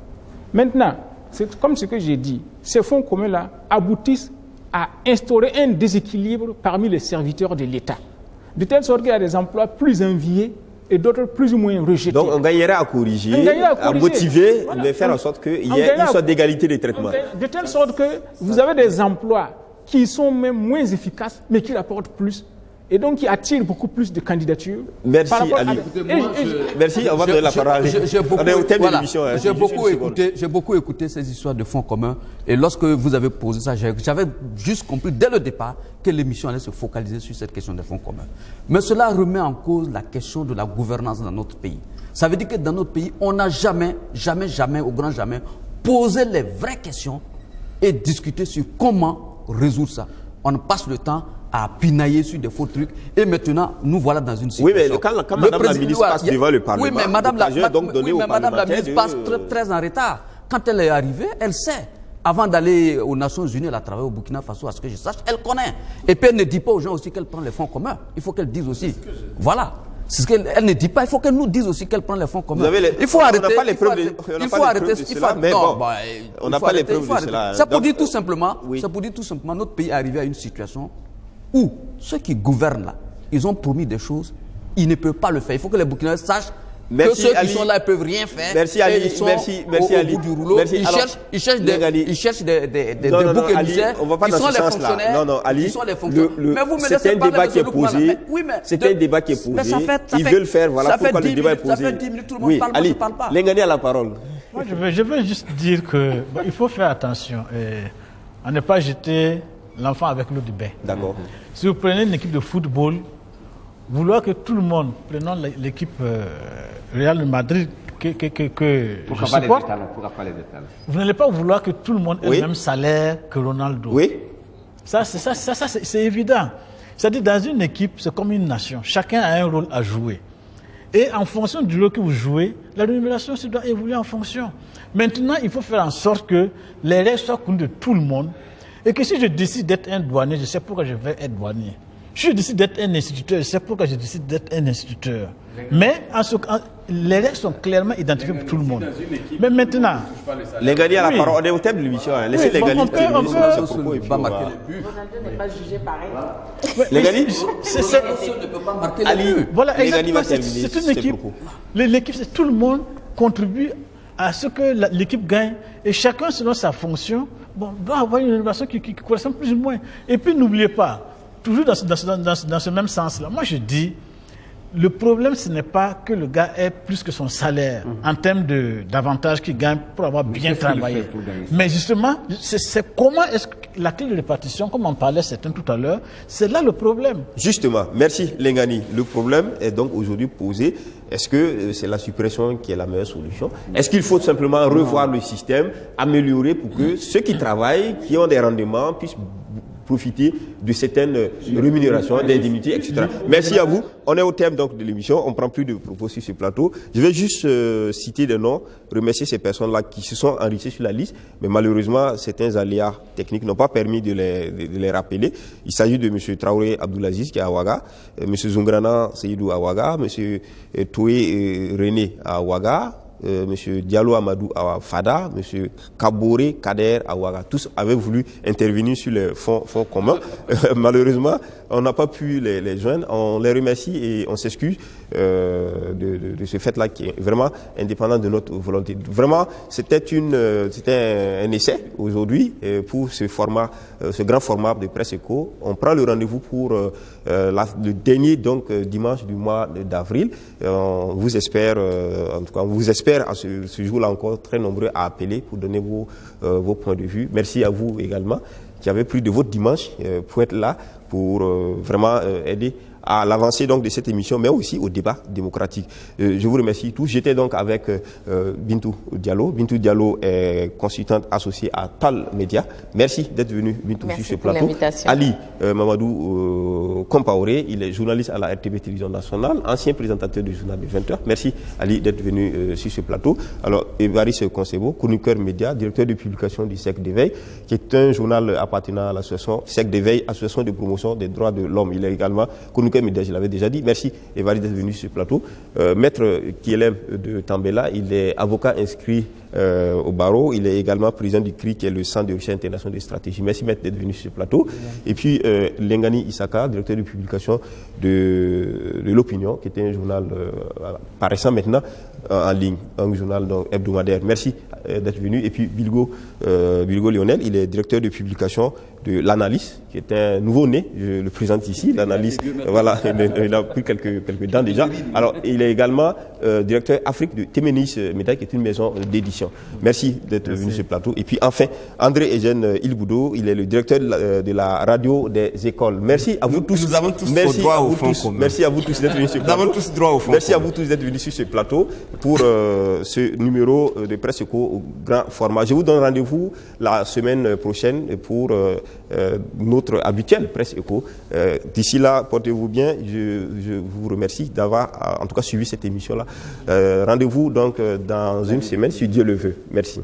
Maintenant, c'est comme ce que j'ai dit, ces fonds communs-là aboutissent à instaurer un déséquilibre parmi les serviteurs de l'État, de telle sorte qu'il y a des emplois plus enviés et d'autres plus ou moins rejetés. Donc on gagnerait à corriger, à motiver, voilà, mais faire en sorte qu'il y ait une sorte d'égalité de traitement. De telle sorte que vous avez des emplois qui sont même moins efficaces, mais qui rapportent plus, et donc qui attirent beaucoup plus de candidatures. Merci Ali. Merci, on va donner la parole. On est au thème de l'émission. J'ai beaucoup écouté ces histoires de fonds communs, et lorsque vous avez posé ça, j'avais juste compris dès le départ que l'émission allait se focaliser sur cette question des fonds communs. Mais cela remet en cause la question de la gouvernance dans notre pays. Ça veut dire que dans notre pays, on n'a jamais, au grand jamais, posé les vraies questions et discuté sur comment résoudre ça. On passe le temps à pinailler sur des faux trucs, et maintenant, nous voilà dans une situation. Oui, mais quand Madame la ministre passe devant le Parlement, oui, mais Madame la ministre passe très en retard. Quand elle est arrivée, elle sait. Avant d'aller aux Nations Unies, elle a travaillé au Burkina Faso, à ce que je sache, elle connaît. Et puis elle ne dit pas aux gens aussi qu'elle prend les fonds communs. Il faut qu'elle dise aussi. Voilà. C'est ce qu'elle ne dit pas. Il faut qu'elle nous dise aussi qu'elle prend les fonds communs. Il faut arrêter. On n'a pas les preuves de cela. Mais bon, on n'a pas les preuves de cela. Ça pour dire tout simplement, notre pays est arrivé à une situation où ceux qui gouvernent là, ils ont promis des choses, ils ne peuvent pas le faire. Il faut que les Burkinabés sachent que ceux qui sont là ne peuvent rien faire. Merci Ali. Ils sont au bout du rouleau. Ils cherchent des boucs émissaires. On va pas dans ce sens-là. Non, Ali. C'est un débat qui est posé. C'est un débat qui est posé. Ils veulent faire. Voilà pourquoi le débat est posé. Ça fait 10 minutes, tout le monde parle, Ali, Lengani a la parole. Moi, je veux juste dire qu'il faut faire attention à ne pas jeter l'enfant avec l'eau du bain. D'accord. Si vous prenez une équipe de football, vouloir que tout le monde, prenons l'équipe Real Madrid que je supporte, vous n'allez pas vouloir que tout le monde ait le même salaire que Ronaldo. Oui. Ça c'est évident. C'est-à-dire, dans une équipe, c'est comme une nation. Chacun a un rôle à jouer. Et en fonction du rôle que vous jouez, la rémunération doit évoluer en fonction. Maintenant, il faut faire en sorte que les règles soient connues de tout le monde. Et que si je décide d'être un douanier, je sais pourquoi je vais être douanier. Si je décide d'être un instituteur, je sais pourquoi je décide d'être un instituteur. Mais les règles sont clairement identifiées pour tout le monde. Mais maintenant... Lengani a la parole. On est au thème de l'émission. Laissez Lengani terminer son propos. Ronaldo n'est pas jugé pareil. Lengani Ali, voilà, exactement. C'est une équipe. L'équipe, c'est tout le monde contribue à ce que l'équipe gagne, et chacun selon sa fonction, doit avoir une rémunération qui correspond plus ou moins. Et puis n'oubliez pas, toujours dans ce même sens-là, moi je dis, le problème, ce n'est pas que le gars ait plus que son salaire en termes d'avantages qu'il gagne pour avoir bien travaillé. Mais justement, c'est comment est-ce que la clé de répartition, comme en parlait certains tout à l'heure, c'est là le problème. Justement, merci Lengani. Le problème est donc aujourd'hui posé. Est-ce que c'est la suppression qui est la meilleure solution? Est-ce qu'il faut simplement revoir le système, améliorer pour que ceux qui travaillent, qui ont des rendements, puissent profiter de certaines rémunérations, d'indemnités, etc. Merci à vous. On est au terme donc de l'émission. On ne prend plus de propos sur ce plateau. Je vais juste citer des noms, remercier ces personnes-là qui se sont enrichées sur la liste, mais malheureusement, certains aléas techniques n'ont pas permis de les rappeler. Il s'agit de M. Traoré Abdoulaziz qui est à Ouaga, M. Zungrana Seydou à Ouaga, M. Toué René à Ouaga, M. Diallo Amadou à Fada, M. Kabore Kader à Ouaga. Tous avaient voulu intervenir sur les fonds communs. Malheureusement, on n'a pas pu les joindre. On les remercie et on s'excuse de ce fait-là qui est vraiment indépendant de notre volonté. Vraiment, c'était un essai aujourd'hui pour ce format, ce grand format de Presse Éco. On prend le rendez-vous pour le dernier dimanche du mois d'avril. On vous espère, en tout cas, on vous espère à ce jour-là encore très nombreux à appeler pour donner vos points de vue. Merci à vous également qui avez pris de votre dimanche pour être là, pour vraiment aider à l'avancée donc de cette émission, mais aussi au débat démocratique. Je vous remercie tous. J'étais donc avec Bintou Diallo. Bintou Diallo est consultante associée à Tal Media. Merci d'être venu, Bintou, sur ce plateau. Ali Mamadou Compaoré, il est journaliste à la RTB Télévision Nationale, ancien présentateur du journal de 20h. Merci Ali d'être venu sur ce plateau. Alors, Évariste Concebo, chroniqueur média, directeur de publication du Cercle d'éveil, qui est un journal appartenant à l'association Cercle d'éveil, association de promotion des droits de l'homme. Il est également chroniqueur média, je l'avais déjà dit. Merci Évariste d'être venu sur ce plateau. Maître Kielem de Tambela, il est avocat inscrit au barreau. Il est également président du CRI, qui est le Centre de recherche internationale de stratégie. Merci Maître d'être venu sur ce plateau. Et puis Lengani Issaka, directeur de publication de l'Opinion, qui était un journal paraissant maintenant en ligne, un journal donc hebdomadaire. Merci d'être venu. Et puis Bilgo Lionel, il est directeur de publication de l'Analyse, qui est un nouveau-né, je le présente ici, l'Analyse, voilà, il a pris quelques dents déjà. Alors, il est également directeur Afrique de Téménis Médaille, qui est une maison d'édition. Merci d'être venu sur ce plateau. Et puis enfin, André Eugène Ilboudo, il est le directeur de la radio des écoles. Merci à vous tous. Nous avons tous droit au fond commun. Merci à vous tous d'être venus sur ce plateau. Nous avons tous droit au fond commun. Merci à vous tous d'être venus sur ce plateau pour ce numéro de Presse Éco au grand format. Je vous donne rendez-vous la semaine prochaine pour notre habituel Presse Éco. D'ici là, portez-vous bien. Je vous remercie d'avoir en tout cas suivi cette émission-là. Rendez-vous donc dans une semaine, si Dieu le veut. Merci.